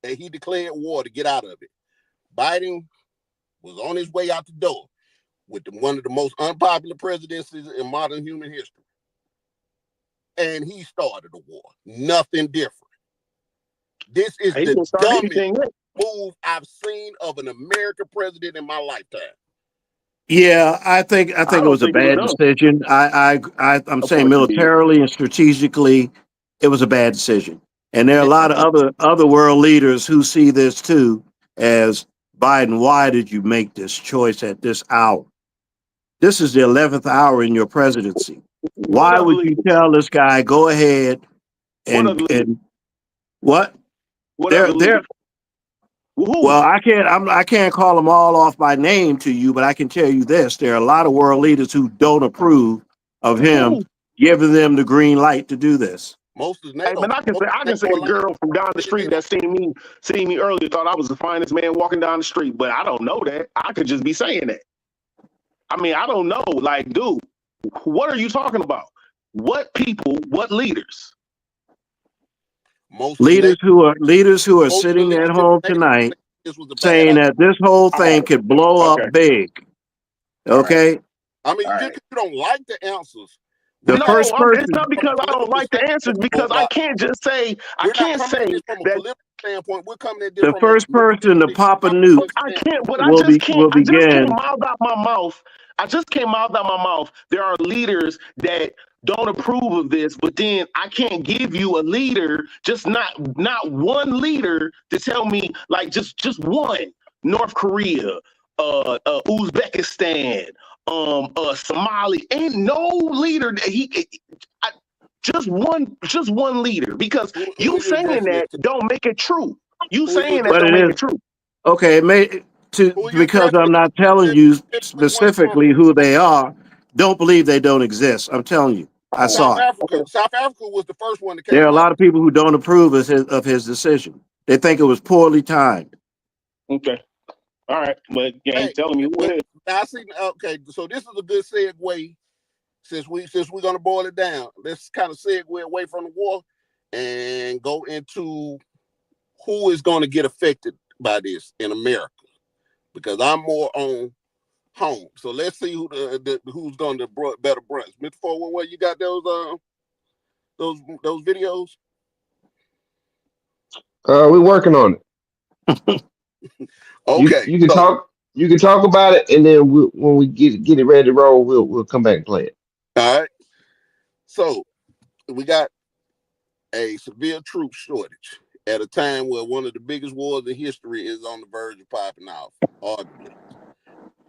and he declared war to get out of it. Biden was on his way out the door with one of the most unpopular presidencies in modern human history. And he started a war. Nothing different. This is the dumbest move I've seen of an American president in my lifetime. Yeah, I think it was a bad decision. I'm saying militarily and strategically, it was a bad decision. And there are a lot of other world leaders who see this too as, Biden, why did you make this choice at this hour? This is the 11th hour in your presidency. Why would you tell this guy, go ahead and what? Well, I can't call them all off by name to you, but I can tell you this: there are a lot of world leaders who don't approve of him giving them the green light to do this. Most of I can say a girl from down the street that seen me earlier thought I was the finest man walking down the street, but I don't know that. I could just be saying that. I mean, I don't know. Like, dude, what are you talking about? What people? What leaders? Leaders who are sitting at home tonight saying that this whole thing could blow up big. Okay. I mean, you don't like the answers. It's not because I don't like the answers, because I can't just say from a political standpoint. We're coming at this the first person to pop a nuke. I can't. But I just came out my mouth. I just came out my mouth. There are leaders that don't approve of this, but then I can't give you a leader, just not one leader to tell me, like, just one. North Korea, Uzbekistan, Somali. Ain't no leader that just one leader, because you saying that don't make it true. You saying that don't make it true. Okay, because I'm not telling you specifically who they are. Don't believe they don't exist. I'm telling you, I saw it. South Africa was the first one to came. There are a lot of people who don't approve of his decision. They think it was poorly timed. Okay. All right, but you ain't telling me what. I see. Okay, so this is a good segue since we're gonna boil it down. Let's kind of segue away from the war and go into who is going to get affected by this in America, because I'm more on home. So let's see who's going to better brunch. Mr. 411, you got those videos? We're working on it. Okay, you can talk. You can talk about it, and then when we get it ready to roll, we'll come back and play it. All right. So we got a severe troop shortage at a time where one of the biggest wars in history is on the verge of popping off, arguably.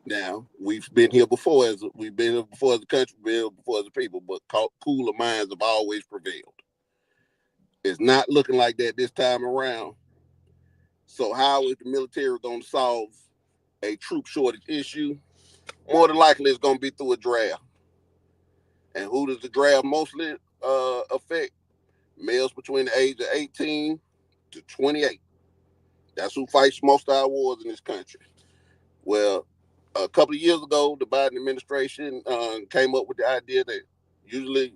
Now, we've been here before as a country, been here before as a people, but cooler minds have always prevailed. It's not looking like that this time around. So how is the military going to solve a troop shortage issue? More than likely, it's going to be through a draft. And who does the draft mostly affect? Males between the age of 18 to 28. That's who fights most of our wars in this country. Well, a couple of years ago, the Biden administration came up with the idea that usually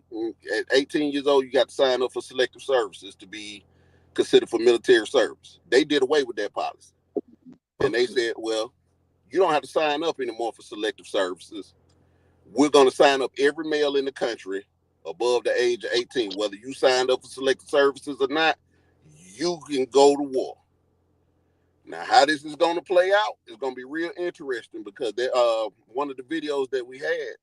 at 18 years old, you got to sign up for selective services to be considered for military service. They did away with that policy. And they said, well, you don't have to sign up anymore for selective services. We're going to sign up every male in the country above the age of 18. Whether you signed up for selective services or not, you can go to war. Now, how this is going to play out is going to be real interesting, because one of the videos that we had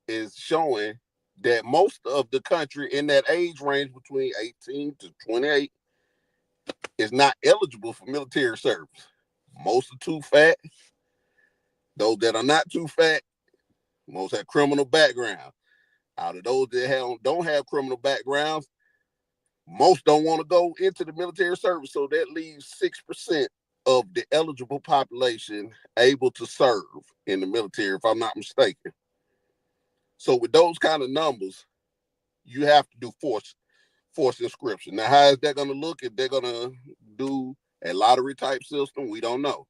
is showing that most of the country in that age range between 18 to 28 is not eligible for military service. Most are too fat. Those that are not too fat, most have criminal background. Out of those that don't have criminal backgrounds, most don't want to go into the military service. So that leaves 6% of the eligible population able to serve in the military, if I'm not mistaken. So with those kind of numbers, you have to do force inscription. Now, how is that going to look? If they're going to do a lottery type system, we don't know.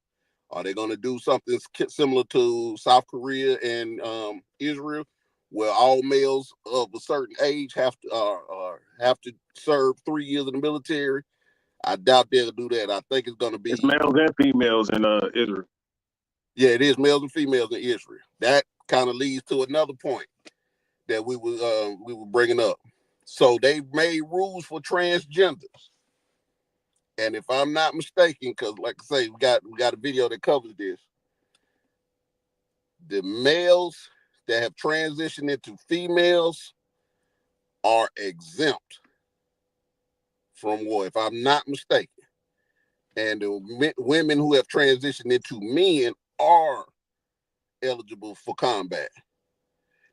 Are they going to do something similar to South Korea and Israel, where all males of a certain age have to serve 3 years in the military? I doubt they'll do that. I think it's going to be males and females in Israel. Yeah, it is males and females in Israel. That kind of leads to another point that we were bringing up. So they've made rules for transgenders, and if I'm not mistaken, because like I say, we got a video that covers this. The males that have transitioned into females are exempt from war, if I'm not mistaken. And the women who have transitioned into men are eligible for combat.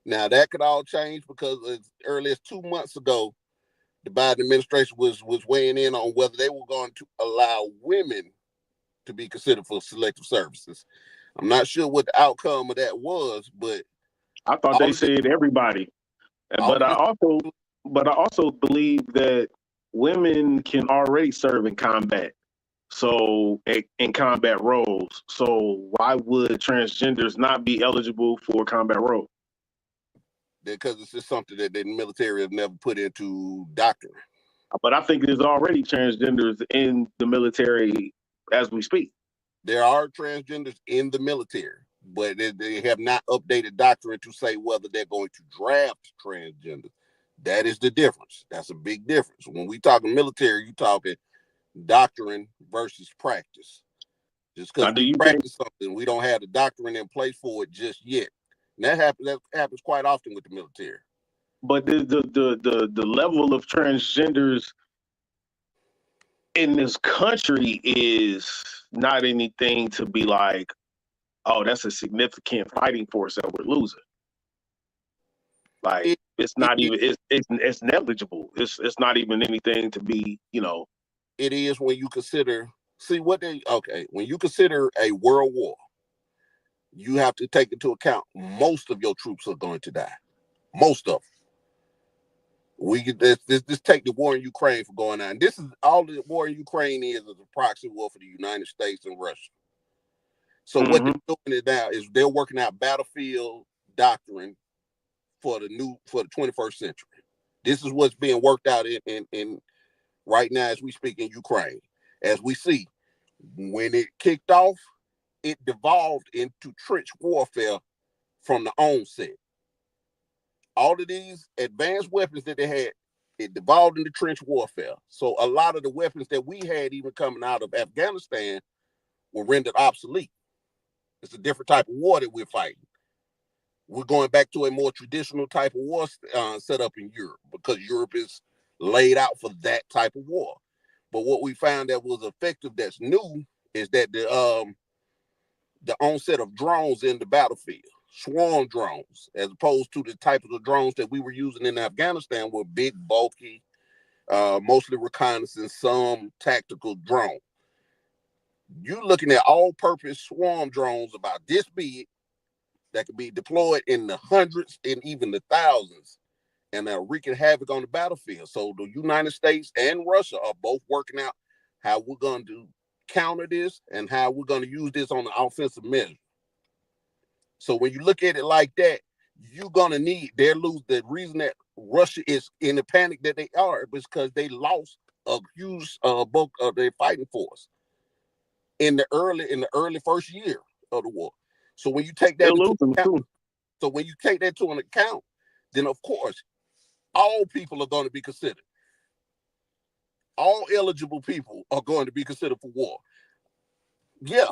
Now, that could all change, because as early as 2 months ago, the Biden administration was weighing in on whether they were going to allow women to be considered for selective services. I'm not sure what the outcome of that was, but I thought they said everybody. But I also believe that women can already serve in combat. So in combat roles. So why would transgenders not be eligible for combat role? Because it's just something that the military has never put into doctrine. But I think there's already transgenders in the military as we speak. There are transgenders in the military, but they have not updated doctrine to say whether they're going to draft transgenders. That is the difference. That's a big difference. When we talking military, you talking doctrine versus practice. Just because we practice something, we don't have the doctrine in place for it just yet. And that happens quite often with the military. But the level of transgenders in this country is not anything to be like, oh, that's a significant fighting force that we're losing. Like it's negligible. It's not even anything to be, It is when you consider when you consider a world war, you have to take into account most of your troops are going to die. Most of them. We could just take the war in Ukraine for going on. This is all the war in Ukraine is a proxy war for the United States and Russia. So what they're doing it now is they're working out battlefield doctrine for the 21st century. This is what's being worked out in right now as we speak in Ukraine. As we see, when it kicked off, it devolved into trench warfare from the onset. All of these advanced weapons that they had, it devolved into trench warfare. So a lot of the weapons that we had even coming out of Afghanistan were rendered obsolete. It's a different type of war that we're fighting. We're going back to a more traditional type of war set up in Europe, because Europe is laid out for that type of war. But what we found that was effective that's new is that the onset of drones in the battlefield, swarm drones, as opposed to the type of the drones that we were using in Afghanistan, were big, bulky, mostly reconnaissance, some tactical drone. You're looking at all-purpose swarm drones about this big that could be deployed in the hundreds and even the thousands, and are wreaking havoc on the battlefield. So the United States and Russia are both working out how we're going to counter this and how we're going to use this on the offensive measure. So when you look at it like that, you're going to need, the reason that Russia is in the panic that they are is because they lost a huge bulk of their fighting force in the early first year of the war. So when you take that into account, then of course all people are going to be considered. All eligible people are going to be considered for war. Yeah.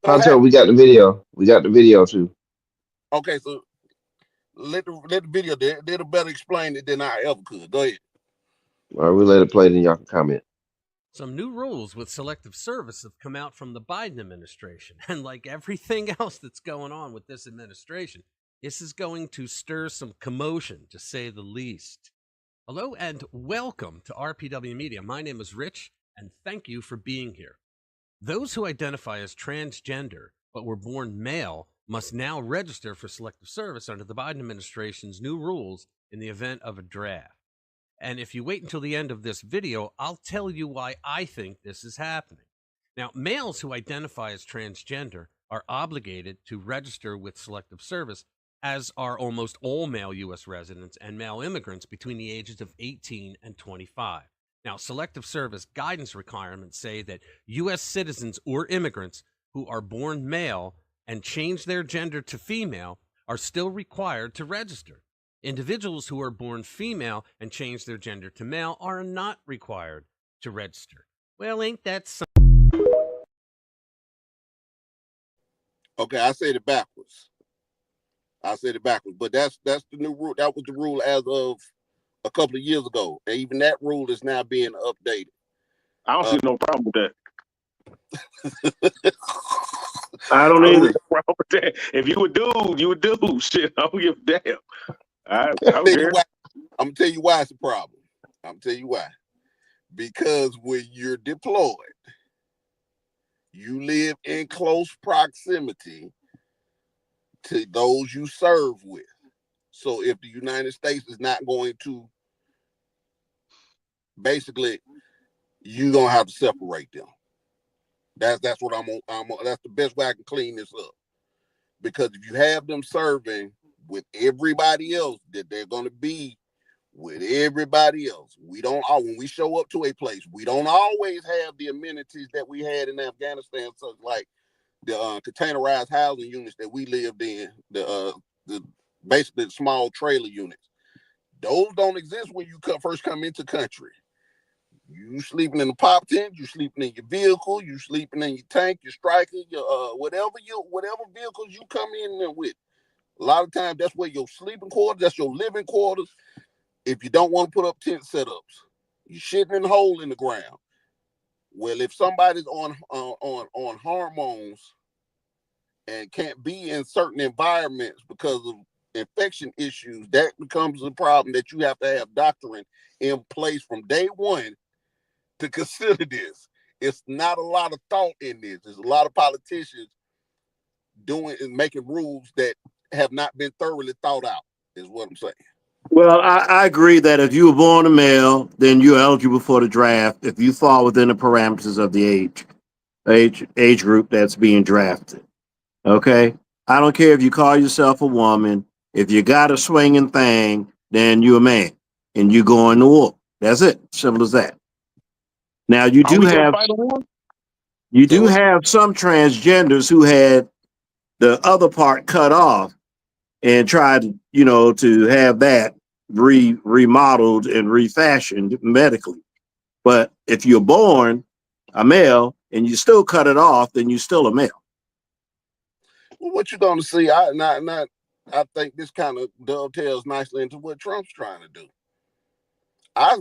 Hunter, we got the video. We got the video too. Okay, so let the video, they'll better explain it than I ever could. Go ahead. All right, we'll let it play, then y'all can comment. Some new rules with selective service have come out from the Biden administration. And like everything else that's going on with this administration, this is going to stir some commotion, to say the least. Hello and welcome to RPW Media. My name is Rich, and thank you for being here. Those who identify as transgender but were born male must now register for selective service under the Biden administration's new rules in the event of a draft. And if you wait until the end of this video, I'll tell you why I think this is happening. Now, males who identify as transgender are obligated to register with selective service, as are almost all male U.S. residents and male immigrants between the ages of 18 and 25. Now, selective service guidance requirements say that U.S. citizens or immigrants who are born male and change their gender to female are still required to register. Individuals who are born female and change their gender to male are not required to register. Well, ain't that something? Okay, I said it backwards. But that's the new rule. That was the rule as of a couple of years ago. And even that rule is now being updated. I don't see no problem with that. I don't either. If you would do. Shit, I don't give a damn. I don't care. I'm gonna tell you why it's a problem. I'm gonna tell you why. Because when you're deployed, you live in close proximity to those you serve with. So if the United States is not going to, basically, you're gonna have to separate them. That's what I'm that's the best way I can clean this up. Because if you have them serving with everybody else, that they're going to be with everybody else. When we show up to a place, we don't always have the amenities that we had in Afghanistan, such like the containerized housing units that we lived in, the basically the small trailer units. Those don't exist when you first come into country. You sleeping in the pop tent, you sleeping in your vehicle, you sleeping in your tank, your striker, your whatever vehicles you come in there with. A lot of times that's where your sleeping quarters, that's your living quarters. If you don't want to put up tent setups, you're shitting in a hole in the ground. Well, if somebody's on hormones and can't be in certain environments because of infection issues, that becomes a problem that you have to have doctrine in place from day one to consider this. It's not a lot of thought in this. There's a lot of politicians doing and making rules that have not been thoroughly thought out, is what I'm saying. Well, I agree that if you were born a male, then you're eligible for the draft if you fall within the parameters of the age. age group that's being drafted. Okay, I don't care if you call yourself a woman. If you got a swinging thing, then you're a man, and you go in the war. That's it. Simple as that. Now you Are do we gonna have fight a war? So what? some transgenders who had the other part cut off and tried, to have that remodeled and refashioned medically. But if you're born a male and you still cut it off, then you're still a male. What you gonna see? I think this kind of dovetails nicely into what Trump's trying to do.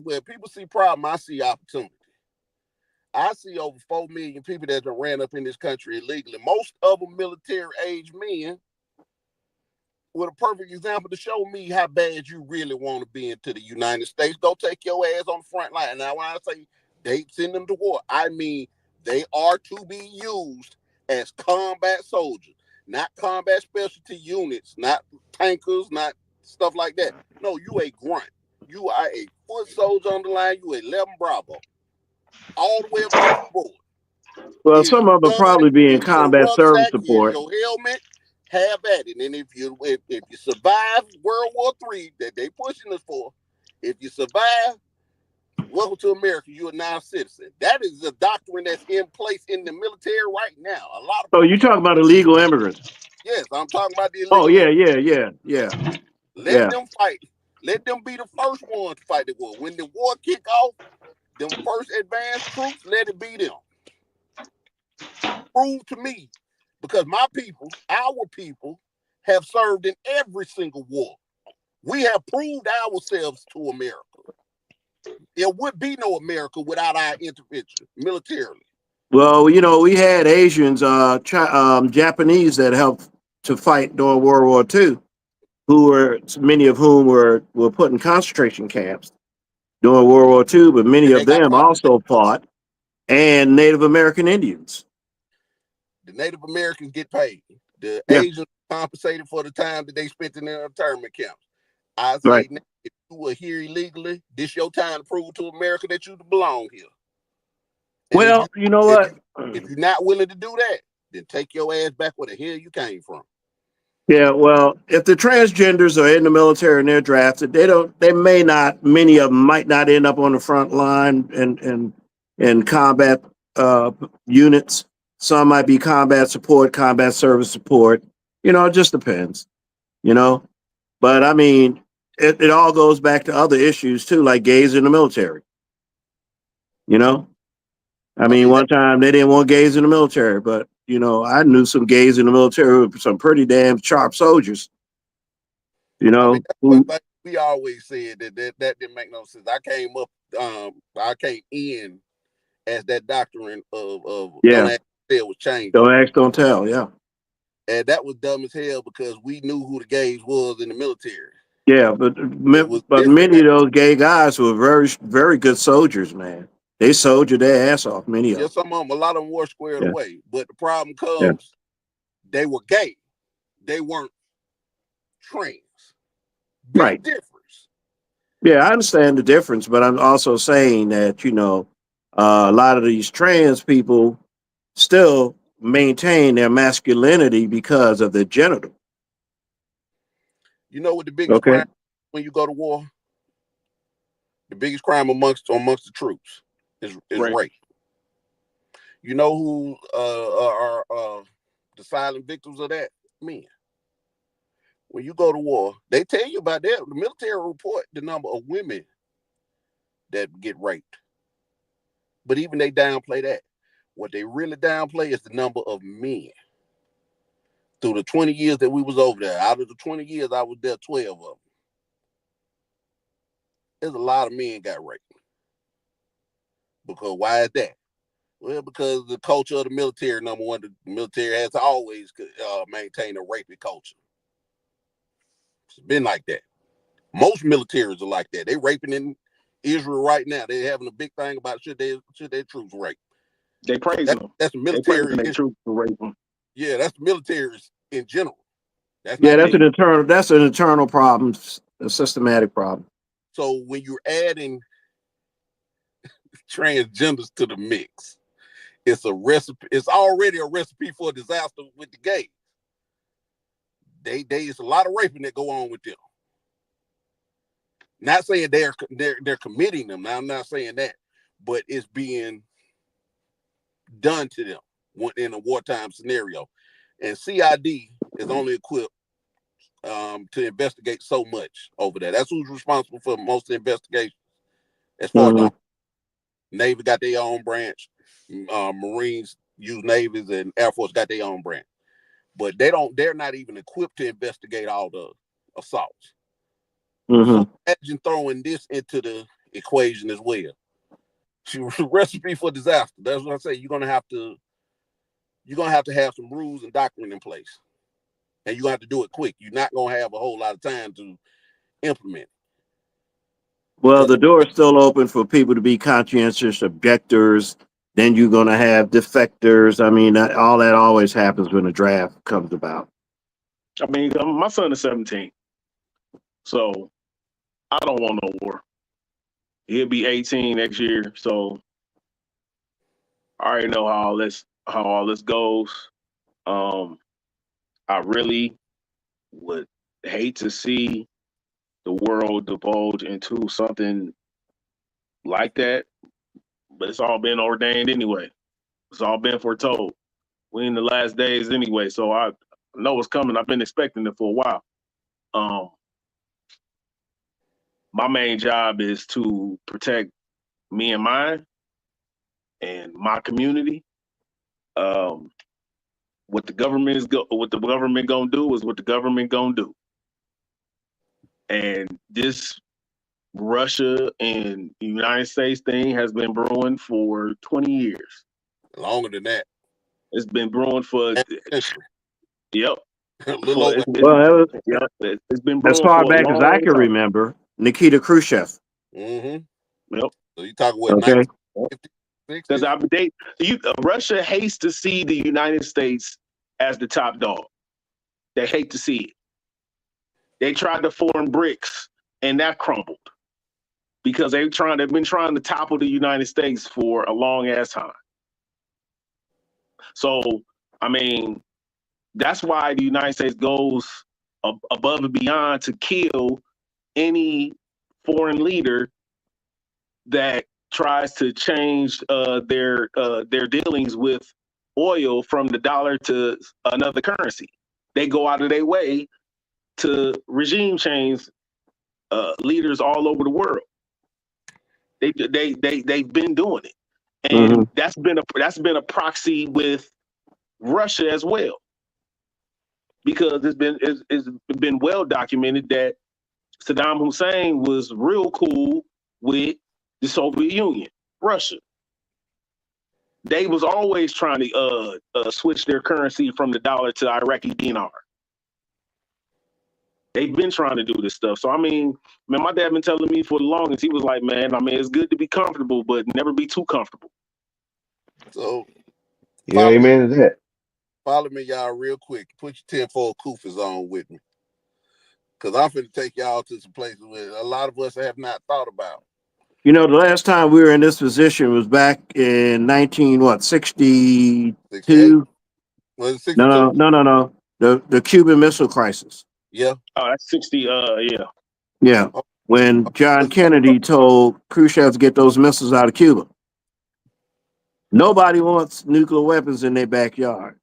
Where people see problem, I see opportunity. I see over 4 million people that have ran up in this country illegally. Most of them military-age men. With a perfect example to show me how bad you really want to be into the United States, go take your ass on the front line. Now, when I say they send them to war, I mean they are to be used as combat soldiers, not combat specialty units, not tankers, not stuff like that. No, you a grunt. You are a foot soldier on the line. You 11 Bravo, all the way across the board. Well, Here's some your of them gun. probably be in Here's your combat service rucksack. Here's support. your helmet. Have at it. And if you survive World War III that they pushing us for, if you survive, welcome to America. You're a non-citizen. That is a doctrine that's in place in the military right now. A lot of So people you talking don't. about illegal immigrants? Yes, I'm talking about the Oh illegal yeah, immigrants. Let yeah. them fight. Let them be the first ones to fight the war. When the war kick off, them first advanced troops, let it be them. Prove to me, because my people, our people, have served in every single war. We have proved ourselves to America. There would be no America without our intervention militarily. Well, we had Asians, Japanese that helped to fight during World War II, many of whom were put in concentration camps during World War II, but many And of they got them compensated. also fought, and Native American Indians. The Native Americans get paid. The Yeah, Asians compensated for the time that they spent in their internment camps. I right. say, if you were here illegally, this your time to prove to America that you belong here. And Well, you know if what? you if you're not willing to do that, then take your ass back where the hell you came from. Yeah, well, if the transgenders are in the military and they're drafted, many of them might not end up on the front line and combat units. Some might be combat support, combat service support. It just depends, you know. But I mean, it all goes back to other issues too, like gays in the military, you know. I I mean, mean, one time they didn't want gays in the military, but I knew some gays in the military, some pretty damn sharp soldiers, that's one who, thing we always said that didn't make no sense. I came in as that doctrine of don't yeah, ask what was changing. don't ask, don't tell, yeah, And that was dumb as hell because we knew who the gays was in the military. yeah, It was but different many now. of those gay guys were very, very good soldiers, man. They soldiered their ass off, many of Yeah, them. some of them, a lot of them were squared Yeah, away. But the problem yeah, comes, they were gay. They weren't trans. Big right. difference. Yeah, I understand the difference, but I'm also saying that, a lot of these trans people still maintain their masculinity because of their genital. You know what the biggest Okay. crime when you go to war? The biggest crime amongst the troops is Right. rape. You know who are the silent victims of that? Men. When you go to war, they tell you about that. The military report the number of women that get raped. But even they downplay that. What they really downplay is the number of men. Through the 20 years that we was over there, out of the 20 years I was there, 12 of them. There's a lot of men got raped. Because why is that? Well, because the culture of the military, number one, the military has always maintained a rapey culture. It's been like that. Most militaries are like that. They raping in Israel right now. They're having a big thing about should their troops rape. They So praising them. that's the They military. praising their troops for raping. Yeah, that's the military in general. That's Yeah, not me. that's an internal problem, a systematic problem. So when you're adding transgenders to the mix, It's a recipe. It's already a recipe for a disaster with the gays. It's a lot of raping that go on with them. Not saying they're committing them. Now, I'm not saying that, but it's being done to them in a wartime scenario. And CID is only equipped to investigate so much over there. That's who's responsible for most of the investigations. As far as Navy got their own branch, Marines use navies, and Air Force got their own branch. But they're not even equipped to investigate all the assaults. So imagine throwing this into the equation as well. Recipe for disaster. That's what I say. You're gonna have to have some rules and doctrine in place. And you're gonna have to do it quick. You're not gonna have a whole lot of time to implement. Well, the door is still open for people to be conscientious objectors. Then you're going to have defectors. I mean, all that always happens when a draft comes about. I mean, my son is 17, so I don't want no war. He'll be 18 next year, so I already know how all this goes. I really would hate to see the world divulge into something like that, but it's all been ordained anyway. It's all been foretold. We're in the last days anyway, so I know it's coming. I've been expecting it for a while. My main job is to protect me and mine and my community. What the government gonna do is what the government gonna do. And this Russia and United States thing has been brewing for 20 years. Longer than that. It's been brewing for yep. A little over. It's been brewing as far for a back as I long can time. remember, Nikita Khrushchev. Yep. So you talking what? Okay. Because Russia hates to see the United States as the top dog. They hate to see it. They tried to form BRICS, and that crumbled because they've been trying to topple the United States for a long ass time. So, I mean, that's why the United States goes above and beyond to kill any foreign leader that tries to change their dealings with oil from the dollar to another currency. They go out of their way to regime change leaders all over the world. They've been doing it, and that's been a proxy with Russia as well, because it's been well documented that Saddam Hussein was real cool with the Soviet Union, Russia. They was always trying to switch their currency from the dollar to Iraqi dinar. They've been trying to do this stuff. So, I mean, man, my dad been telling me for the longest, he was like, man, I mean, it's good to be comfortable, but never be too comfortable. So, yeah, amen to that. Follow me, y'all, real quick. Put your tinfoil koofers on with me. Because I'm finna take y'all to some places where a lot of us have not thought about. You know, the last time we were in this position was back in 62? Was it 62? No. The Cuban Missile Crisis. Yeah. Oh, that's 60. Yeah. Yeah. When John Kennedy told Khrushchev to get those missiles out of Cuba. Nobody wants nuclear weapons in their backyard.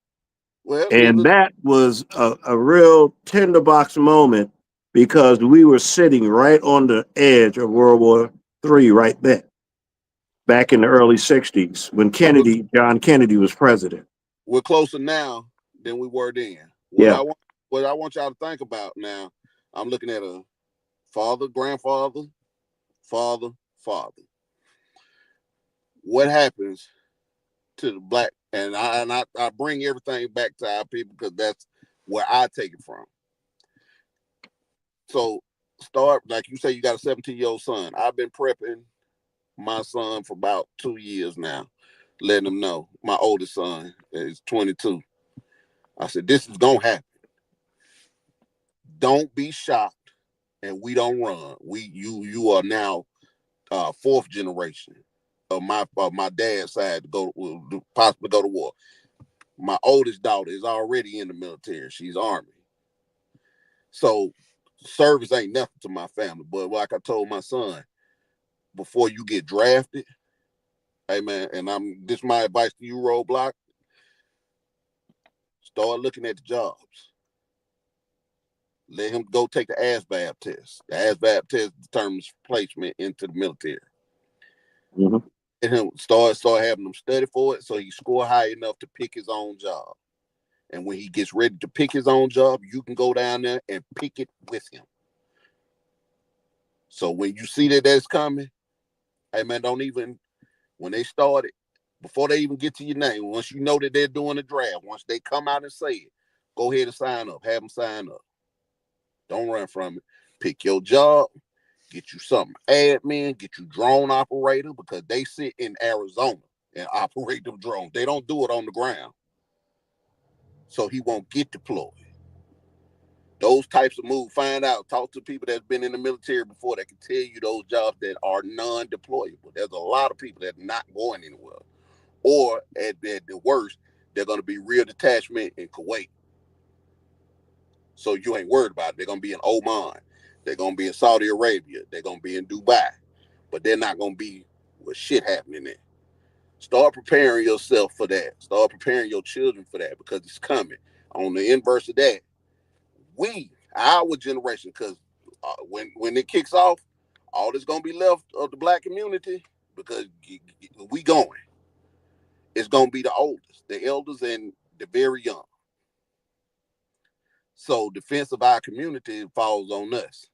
Well, and that was a real tinderbox moment because we were sitting right on the edge of World War III right then, back in the early 60s when John Kennedy was president. We're closer now than we were then. What I want y'all to think about now, I'm looking at a father, grandfather, father. What happens to the black, and I bring everything back to our people because that's where I take it from. So start, like you say, you got a 17-year-old son. I've been prepping my son for about 2 years now, letting him know. My oldest son is 22. I said, this is gonna happen. Don't be shocked, and we don't run. You are now fourth generation. of my dad's side to possibly go to war. My oldest daughter is already in the military. She's Army. So service ain't nothing to my family. But like I told my son, before you get drafted, hey man, and this is my advice to you, Roadblock, start looking at the jobs. Let him go take the ASVAB test. The ASVAB test determines placement into the military. Mm-hmm. Let him start having him study for it so he score high enough to pick his own job. And when he gets ready to pick his own job, you can go down there and pick it with him. So when you see that that's coming, hey man, don't even, when they start it, before they even get to your name, once you know that they're doing the draft, once they come out and say it, go ahead and sign up. Have them sign up. Don't run from it. Pick your job. Get you something admin. Get you drone operator, because they sit in Arizona and operate them drones. They don't do it on the ground. So he won't get deployed. Those types of moves, find out, talk to people that's been in the military before that can tell you those jobs that are non-deployable. There's a lot of people that are not going anywhere. Or at the worst, they're going to be real detachment in Kuwait. So you ain't worried about it. They're going to be in Oman. They're going to be in Saudi Arabia. They're going to be in Dubai. But they're not going to be with shit happening there. Start preparing yourself for that. Start preparing your children for that, because it's coming. On the inverse of that, our generation, because when it kicks off, all that's going to be left of the black community, because we going, it's going to be the oldest, the elders, and the very young. So defense of our community falls on us.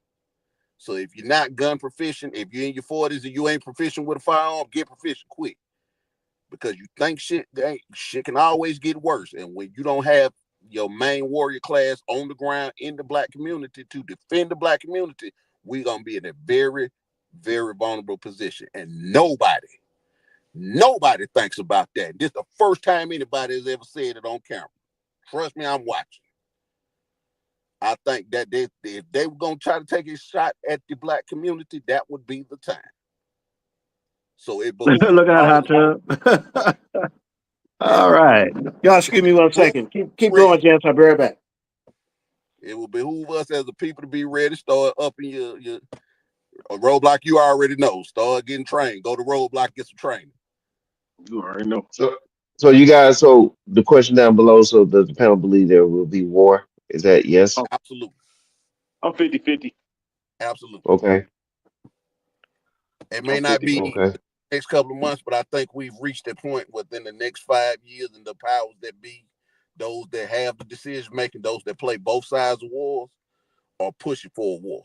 So if you're not gun proficient, if you're in your 40s and you ain't proficient with a firearm, get proficient quick. Because you think shit can always get worse. And when you don't have your main warrior class on the ground in the black community to defend the black community, we're going to be in a very, very vulnerable position. And nobody thinks about that. This is the first time anybody has ever said it on camera. Trust me, I'm watching. I think that if they were going to try to take a shot at the black community, that would be the time. So it behooves Look out, Hot Tub. All right. Y'all, excuse me 1 second. Keep going, gents. I'll be right back. It will behoove us as a people to be ready. Start upping your Roadblock. You already know. Start getting trained. Go to Roadblock, get some training. You already know. So you guys, so the question down below, so does the panel believe there will be war? Is that yes? Absolutely. I'm 50-50. Absolutely. Okay. It may not be Okay. the next couple of months, but I think we've reached a point within the next 5 years, and the powers that be, those that have the decision making, those that play both sides of wars, are pushing for a war.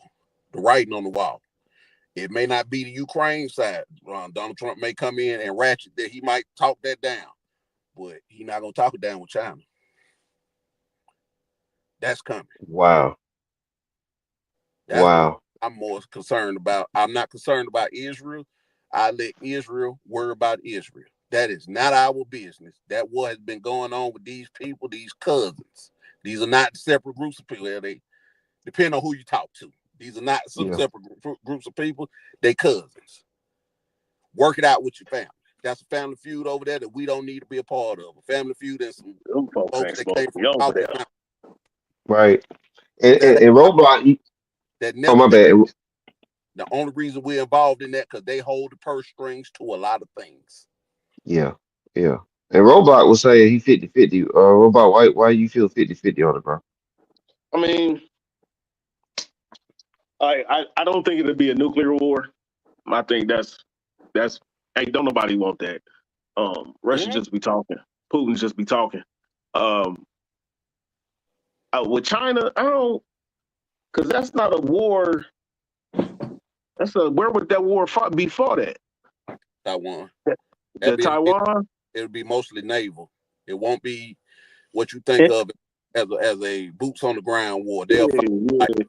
The writing on the wall. It may not be the Ukraine side. Donald Trump may come in and ratchet that. He might talk that down, but he's not going to talk it down with China. That's coming. Wow. That's Wow. what I'm more concerned about. I'm not concerned about Israel. I let Israel worry about Israel. That is not our business. That war has been going on with these people, these cousins. These are not separate groups of people. They depend on who you talk to. These are not some separate groups of people. They cousins. Work it out with your family. That's a family feud over there that we don't need to be a part of. A family feud and some folks that came from right. And Roblox. That never. Oh, my bad. The only reason we're involved in that because they hold the purse strings to a lot of things. Yeah. Yeah. And Robot was saying he 50-50. Robot, why you feel 50-50 on it, bro? I mean, I don't think it'll be a nuclear war. I think that's hey, don't nobody want that. Russia just be talking. Putin just be talking. With China, I don't, because that's not a war. Where would that war be fought at? Taiwan. Taiwan? It'll be mostly naval. It won't be what you think of as a boots on the ground war. They'll fight.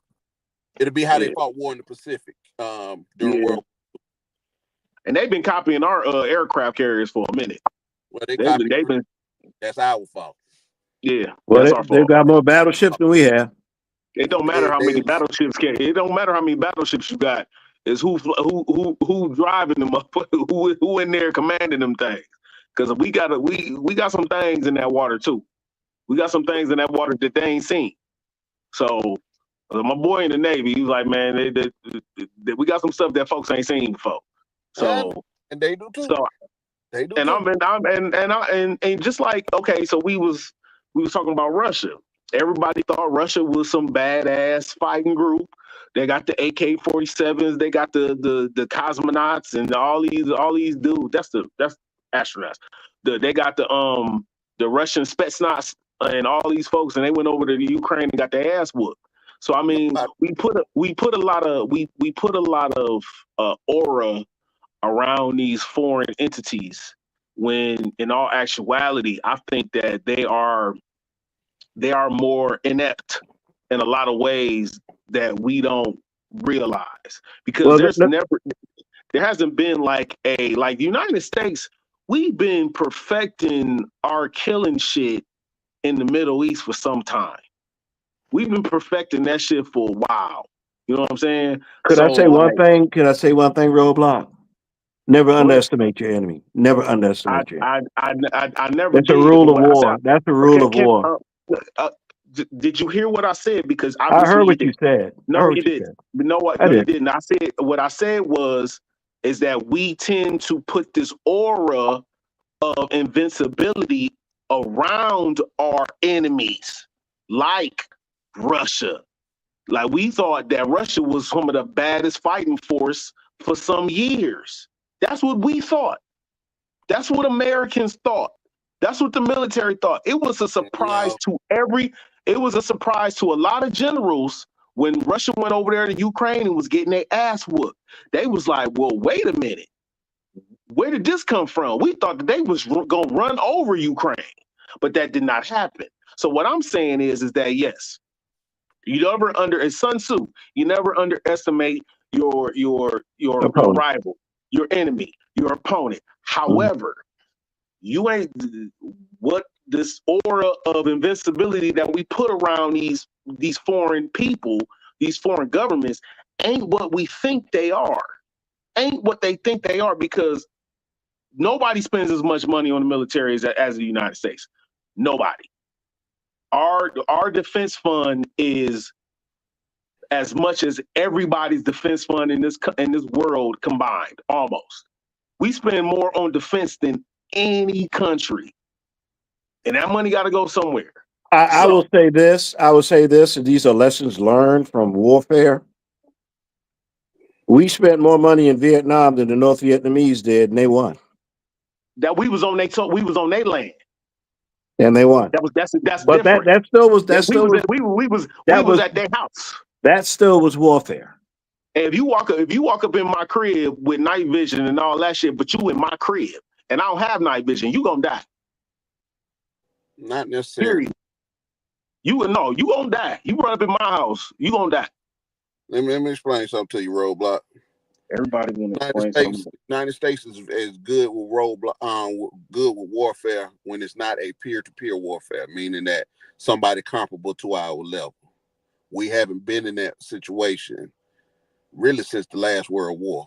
It'll be how they fought war in the Pacific during World War II. And they've been copying our aircraft carriers for a minute. Well, they've been. That's our fault. Yeah, well, that's our fault. They've got more battleships than we have. It don't matter how many battleships It don't matter how many battleships you got. It's who driving them up, who in there commanding them things. Because we got some things in that water too. We got some things in that water that they ain't seen. So my boy in the Navy, he was like, man, we got some stuff that folks ain't seen before. So and they do too. So they do and too. and just like, okay, so we was talking about Russia. Everybody thought Russia was some badass fighting group. They got the AK-47s, they got the cosmonauts and all these dudes. That's astronauts. They got the Russian Spetsnaz and all these folks, and they went over to the Ukraine and got their ass whooped. So I mean, we put a lot of aura around these foreign entities, when in all actuality, I think that they are more inept in a lot of ways that we don't realize, because there hasn't been like the United States. We've been perfecting our killing shit in the Middle East for some time. We've been perfecting that shit for a while. You know what I'm saying? Could I say one thing? Could I say one thing, Roadblock? Never underestimate your enemy. Never underestimate your enemy. I never That's did. a rule of war. That's a rule of war. Did you hear what I said? Because I heard what you said. No, you didn't. You know what? No, you didn't. What I said is that we tend to put this aura of invincibility around our enemies, like Russia. Like, we thought that Russia was some of the baddest fighting force for some years. That's what we thought. That's what Americans thought. That's what the military thought. It was a surprise it was a surprise to a lot of generals when Russia went over there to Ukraine and was getting their ass whooped. They was like, well, wait a minute. Where did this come from? We thought that they was going to run over Ukraine, but that did not happen. So what I'm saying is that, yes, it's Sun Tzu, you never underestimate your rival, your enemy, your opponent. However, you ain't what this aura of invincibility that we put around these foreign people, these foreign governments, ain't what we think they are. Ain't what they think they are, because nobody spends as much money on the military as the United States. Nobody. Our defense fund is as much as everybody's defense fund in this world combined, almost. We spend more on defense than any country, and that money got to go somewhere. I will say this. And these are lessons learned from warfare. We spent more money in Vietnam than the North Vietnamese did, and they won. That we was on their land, and they won. That's but different. We was at their house. That still was warfare. And if you walk up in my crib with night vision and all that shit, but you in my crib and I don't have night vision, you gonna die. Not necessarily. Period. You gonna die. You run up in my house, you gonna die. Let me explain something to you, Roadblock. Everybody gonna explain something. United States is good with good with warfare when it's not a peer-to-peer warfare, meaning that somebody comparable to our level. We haven't been in that situation really since the last World War.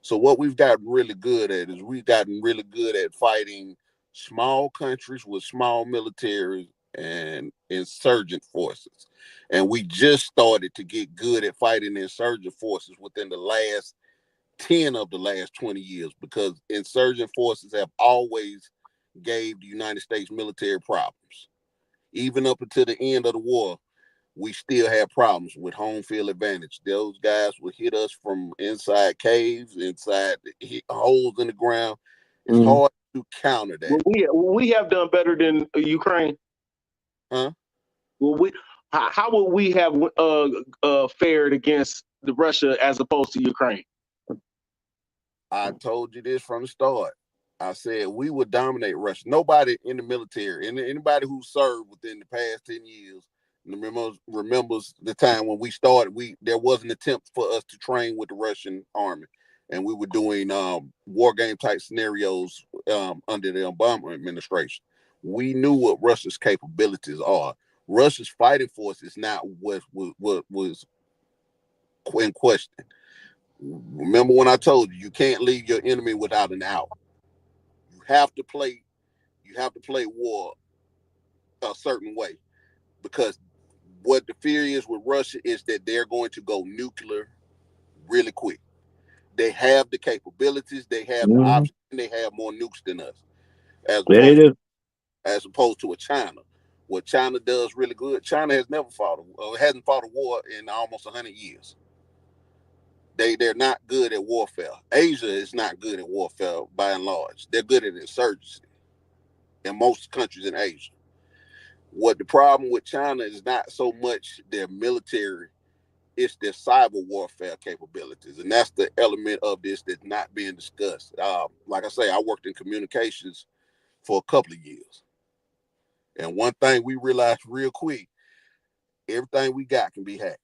So what we've gotten really good at is we've gotten really good at fighting small countries with small militaries and insurgent forces. And we just started to get good at fighting insurgent forces within the last 10 of the last 20 years, because insurgent forces have always gave the United States military problems. Even up until the end of the war, we still have problems with home field advantage. Those guys would hit us from inside caves, inside holes in the ground. It's hard to counter that. Well, we have done better than Ukraine. Huh? Well, how would we have fared against Russia as opposed to Ukraine? I told you this from the start. I said we would dominate Russia. Nobody in the military, and anybody who served within the past 10 years remembers the time when we started. There was an attempt for us to train with the Russian army, and we were doing war game type scenarios under the Obama administration. We knew what Russia's capabilities are. Russia's fighting force is not what was in question. Remember when I told you can't leave your enemy without an out. You have to play war a certain way, because what the fear is with Russia is that they're going to go nuclear really quick. They have the capabilities, they have the Mhm. options, and they have more nukes than us, as Yeah, they opposed do. to a China. What China does really good, China has never hasn't fought a war in almost 100 years. They're not good at warfare. Asia is not good at warfare by and large. They're good at insurgency in most countries in Asia. What the problem with China is not so much their military, it's their cyber warfare capabilities, and that's the element of this that's not being discussed. Like I say, I worked in communications for a couple of years, and one thing we realized real quick: everything we got can be hacked.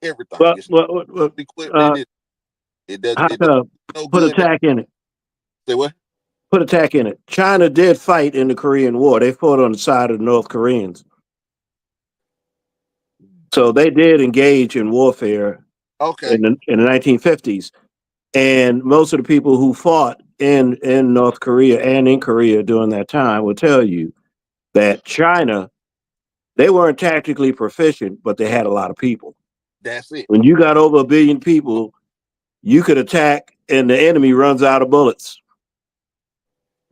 Everything. Well, It's well, well equipment. It does. how It does to no put good. attack in it. Say what? Put attack in it. China did fight in the Korean War. They fought on the side of the North Koreans. So they did engage in warfare Okay. in the 1950s. And most of the people who fought in North Korea and in Korea during that time will tell you that China, they weren't tactically proficient, but they had a lot of people. That's it. When you got over 1 billion people, you could attack and the enemy runs out of bullets.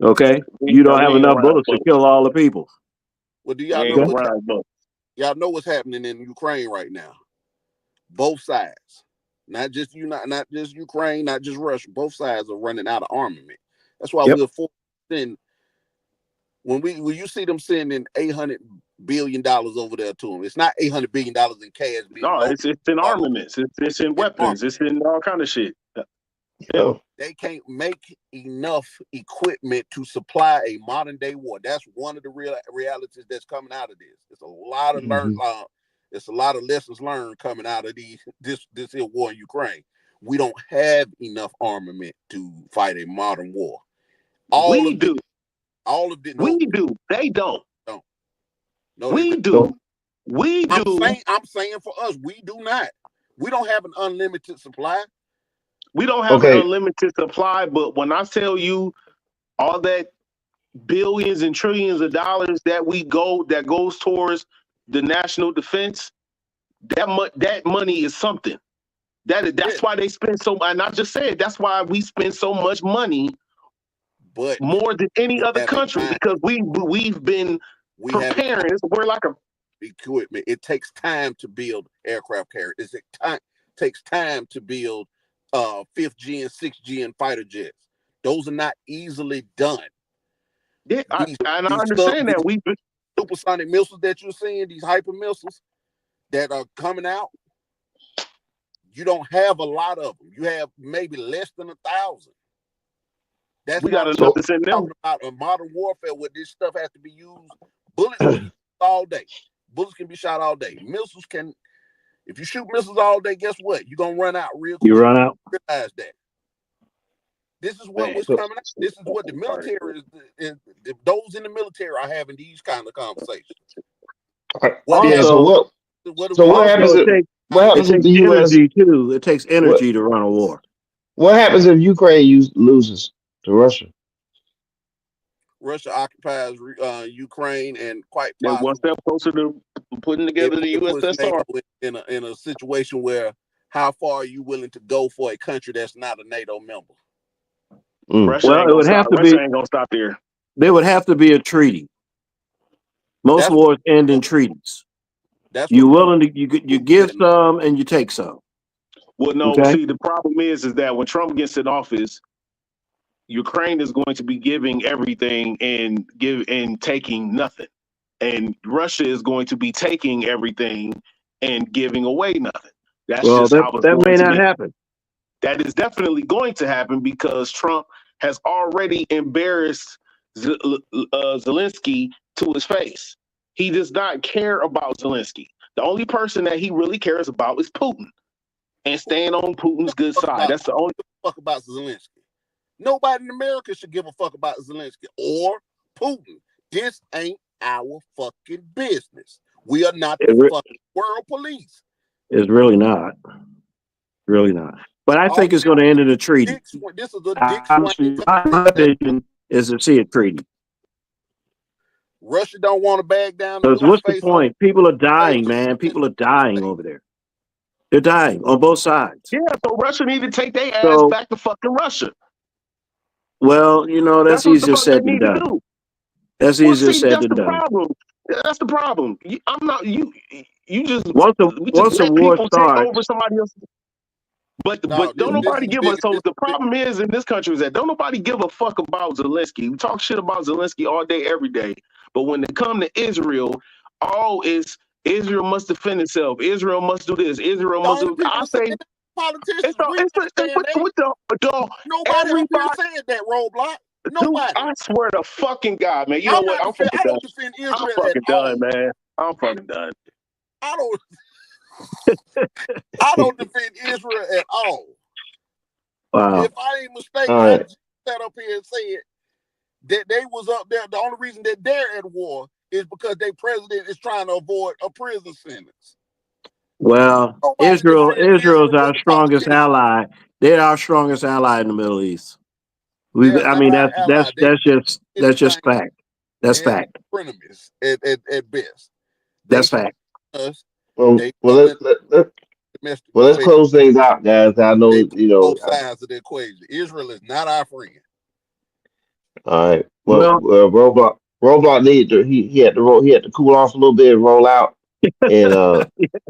Okay? You don't We have ain't enough gonna ride bullets to bullets. kill all the people. Well, do We y'all ain't know gonna what? ride bullets. Y'all know what's happening in Ukraine right now? Both sides, not just not just Ukraine, not just Russia. Both sides are running out of armament. That's why Yep. we're forced to send, when you see them sending $800 billion over there to them. It's not $800 billion in cash being No, loaded. it's in armaments. It's in It's weapons. armament. It's in all kind of shit. Oh, They can't make enough equipment to supply a modern day war. That's one of the realities that's coming out of this. It's a lot of mhm. it's a lot of lessons learned coming out of this here war in Ukraine. We don't have enough armament to fight a modern war. All We of this, do. no, We do. They don't. don't. No, they We don't. do. So, We do. I'm saying for us, we do not. We don't have an unlimited supply. We don't have an okay, unlimited supply, but when I tell you all that billions and trillions of dollars that goes towards the national defense, that money is something. Yeah, That's why they spend so. And I just said that's why we spend so much money, but more than any we other have a country, time. because we've been We have a time. preparing. We're like a Equipment. It takes time to build aircraft carriers. Takes time to build 5th gen, 6th gen fighter jets. Those are not easily done. yeah, These and I these understand that we supersonic missiles that you're seeing, these hyper missiles that are coming out, you don't have a lot of them. You have maybe less than 1,000. That's we got not enough so to send them. talking about a modern warfare where this stuff has to be used. Bullets can be shot all day. Bullets can be shot all day. Missiles can. If you shoot missiles all day, guess what? You're gonna run out real You quick. run out. Realize that. This is what Man, was so coming out. This is what the military is. Those in the military are having these kind of conversations. What yeah. have So Also, what do So we what have happens also if what out of it happens this? if takes the U.S. energy too. It takes what energy to run a war. what happens if Ukraine loses to Russia? Russia occupies Ukraine, and quite they're one possibly step closer to putting together the it puts USSR. NATO in a situation where how far are you willing to go for a country that's not a NATO member? Mm. Russia Well, ain't it gonna would stop. have to Russia be. ain't gonna stop there. There would have to be a treaty. Most That's wars end in what treaties. that's You what willing to you Putin give said. some and you take some. Well, no, Okay. see, the problem is that when Trump gets in office, Ukraine is going to be giving everything and taking nothing, and Russia is going to be taking everything and giving away nothing. That's Well, just how it's that going may to not be. happen. That is definitely going to happen because Trump has already embarrassed Zelensky to his face. He does not care about Zelensky. The only person that he really cares about is Putin and staying on Putin's good side. That's the only. Fuck about Zelensky. Nobody in America should give a fuck about Zelensky or Putin. This ain't our fucking business. We are not the It fucking world police. is really not. Really not. But I think it's going to end in a treaty. This is a dick swinging My vision is to see a treaty. Russia don't want to back down. Because what's the point? People are dying, man. People are dying over there. They're dying on both sides. Yeah, so Russia need to take their ass back to fucking Russia. Well, you know, that's easier said than done. That's easier said than done. That's the problem. I'm not you. You just once a war starts, take over somebody else. But don't nobody give us. So the problem is in this country is that don't nobody give a fuck about Zelensky. We talk shit about Zelensky all day, every day. But when it come to Israel, all is Israel must defend itself. Israel must do this. Israel must do. I say politicians. Nobody up here said that, Roadblock. Nobody. I swear to fucking God, man. You know what? I don't defend Israel. I'm fucking done, man. I'm fucking done. I don't defend Israel at all. Wow. If I ain't mistaken, I sat up here and said that they was up there. The only reason that they're at war is because their president is trying to avoid a prison sentence. Well, Israel is our strongest ally. They're our strongest ally in the Middle East. That's just fact. That's fact. Frenemies at best. That's fact. Let's close things out, guys. I know both sides of the equation. Israel is not our friend. All right. Well, Roblox needed to he had to cool off a little bit and roll out. And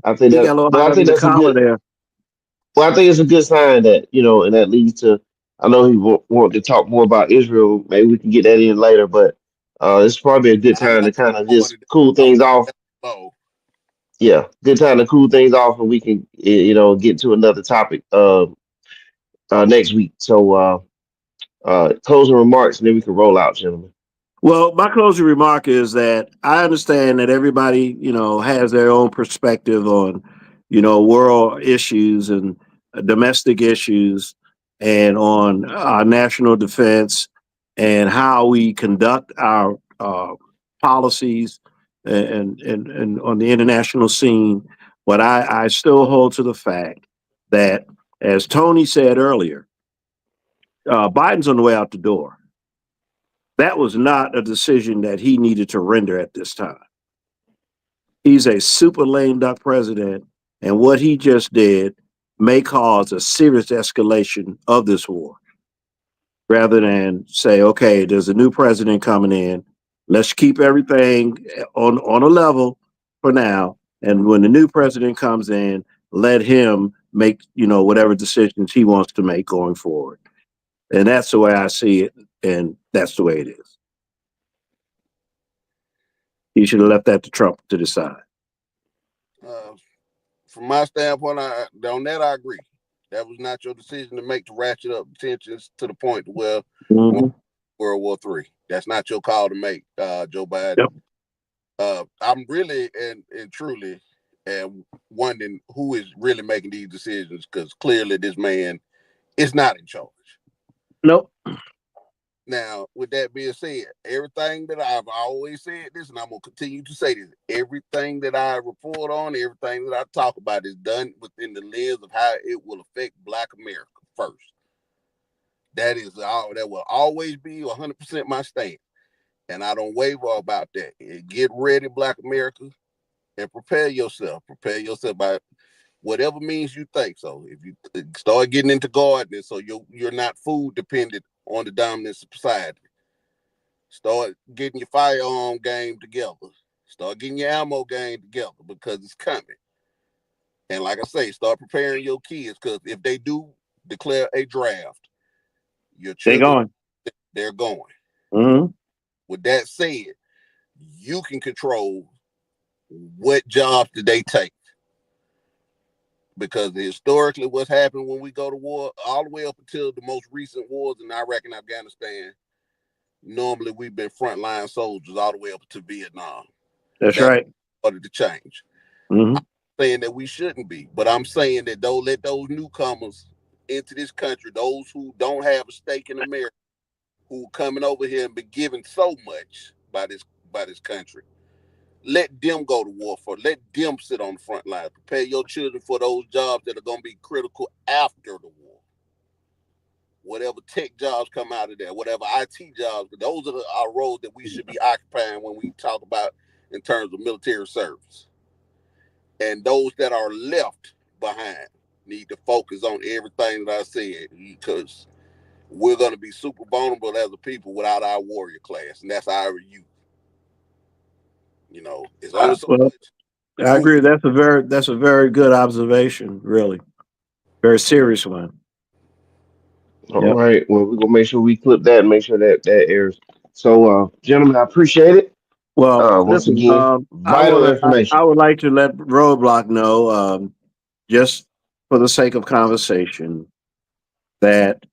I think that's a good. There. Well, I think it's a good sign that and that leads to. I know he want to talk more about Israel. Maybe we can get that in later, but it's probably a good time to kind of just cool things off. Yeah, good time to cool things off, and we can get to another topic next week. So closing remarks, and then we can roll out, gentlemen. Well, my closing remark is that I understand that everybody, has their own perspective on, world issues and domestic issues and on our national defense and how we conduct our policies and on the international scene. But I still hold to the fact that, as Tony said earlier, Biden's on the way out the door. That was not a decision that he needed to render at this time. He's a super lame duck president, and what he just did may cause a serious escalation of this war. Rather than say, okay, there's a new president coming in, let's keep everything on a level for now, and when the new president comes in, let him make whatever decisions he wants to make going forward. And that's the way I see it, and that's the way it is. He should have left that to Trump to decide. From my standpoint, on that I agree. That was not your decision to make to ratchet up tensions to the point where World War III. That's not your call to make, Joe Biden. Yep. I'm really and truly wondering who is really making these decisions, because clearly this man is not in charge. Nope. Now, with that being said, everything that I've always said this, and I'm going to continue to say this, everything that I report on, everything that I talk about is done within the lens of how it will affect Black America first. That will always be 100% my stand. And I don't waver about that. Get ready, Black America, and prepare yourself. Prepare yourself by whatever means you think. So if you start getting into gardening, so you're not food dependent on the dominant society. Start getting your firearm game together. Start getting your ammo game together, because it's coming. And like I say, start preparing your kids, because if they do declare a draft, your children, they're going. Mm-hmm. With that said, you can control what jobs do they take. Because historically, what's happened when we go to war, all the way up until the most recent wars in Iraq and Afghanistan, normally we've been frontline soldiers all the way up to Vietnam. That's right. Started to change. Mm-hmm. I'm saying that we shouldn't be, but I'm saying that let those newcomers into this country, those who don't have a stake in America, who are coming over here and been given so much by this country, Let them go to war for. Let them sit on the front line. Prepare your children for those jobs that are going to be critical after the war. Whatever tech jobs come out of there, whatever IT jobs, those are our roles that we should be occupying when we talk about in terms of military service. And those that are left behind need to focus on everything that I said, because we're going to be super vulnerable as a people without our warrior class, and that's our youth. You know, it's only so Well, much. I agree. That's a very good observation. Really, very serious one. All Yep. right. Well, we're gonna make sure we clip that and make sure that airs. So, gentlemen, I appreciate it. Well, Once listen. again, vital I information. would like to let Roadblock know, just for the sake of conversation, that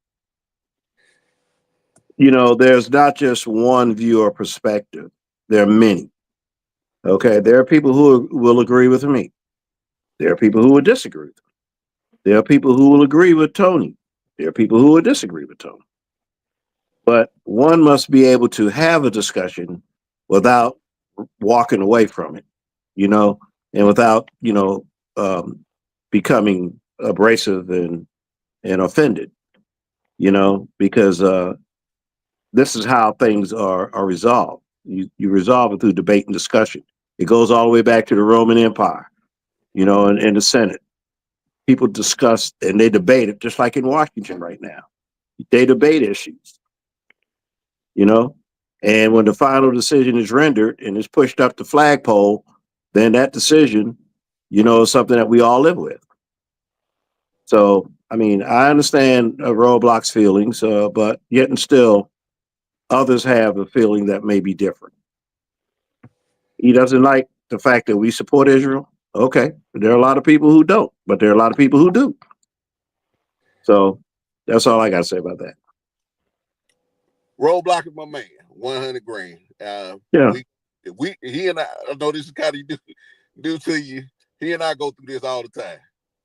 there's not just one view or perspective. There are many. Okay, there are people who will agree with me. There are people who will disagree with me. There are people who will agree with Tony. There are people who will disagree with Tony. But one must be able to have a discussion without walking away from it, and without, becoming abrasive and offended, because this is how things are resolved. You resolve it through debate and discussion. It goes all the way back to the Roman Empire, and the Senate. People discuss and they debate it, just like in Washington right now. They debate issues, you know, and when the final decision is rendered and it's pushed up the flagpole, then that decision, is something that we all live with. So, I mean, I understand Roadblock's feelings, but yet and still, others have a feeling that may be different. He doesn't like the fact that we support Israel. Okay, there are a lot of people who don't, but there are a lot of people who do. So that's all I got to say about that. Roadblock is my man. 100 grand. Yeah. He and I know this is kind of do to you. He and I go through this all the time.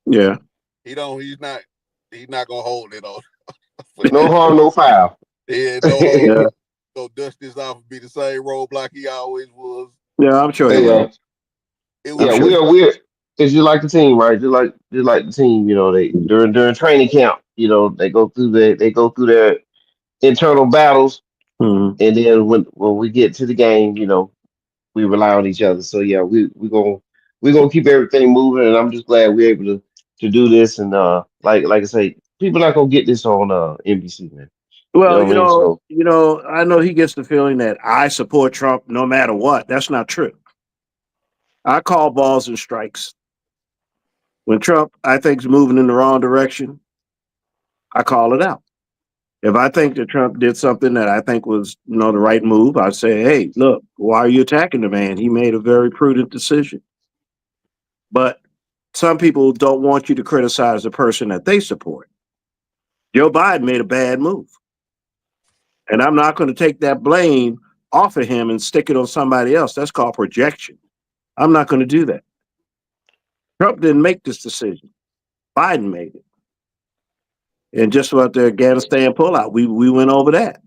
Yeah. He's not gonna hold it on. No harm, no foul. Yeah, no harm. Yeah. So dust this off and be the same Roadblock he always was. Yeah, I'm sure he Yeah, will. It was yeah, sure. we're it's just like the team, right? Just like the team, they during training camp, they go through their internal battles, Mhm. and then when we get to the game, we rely on each other. So yeah, we gonna keep everything moving, and I'm just glad we're able to do this. And like I say, people not gonna get this on NBC, man. You Well, know what I mean? So I know he gets the feeling that I support Trump no matter what. That's not true. I call balls and strikes. When Trump, I think, is moving in the wrong direction, I call it out. If I think that Trump did something that I think was, the right move, I say, hey, look, why are you attacking the man? He made a very prudent decision. But some people don't want you to criticize the person that they support. Joe Biden made a bad move. And I'm not going to take that blame off of him and stick it on somebody else. That's called projection. I'm not going to do that. Trump didn't make this decision. Biden made it. And just about the Afghanistan pullout, we went over that.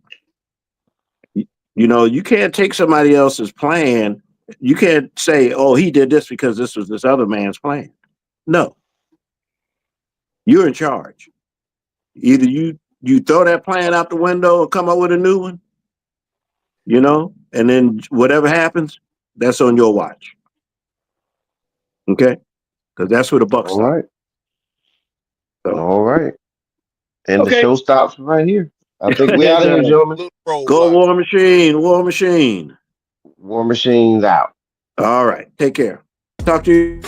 You can't take somebody else's plan. You can't say, oh, he did this because this was this other man's plan. No, you're in charge. Either you throw that plan out the window or come up with a new one, and then whatever happens, that's on your watch. Okay? Because that's where the buck all stops. right, So, all right, and the okay. show stops right here. I think we out of here, gentlemen. Go Roadblock. War Machine, War Machine. War Machines out. All right. Take care. Talk to you.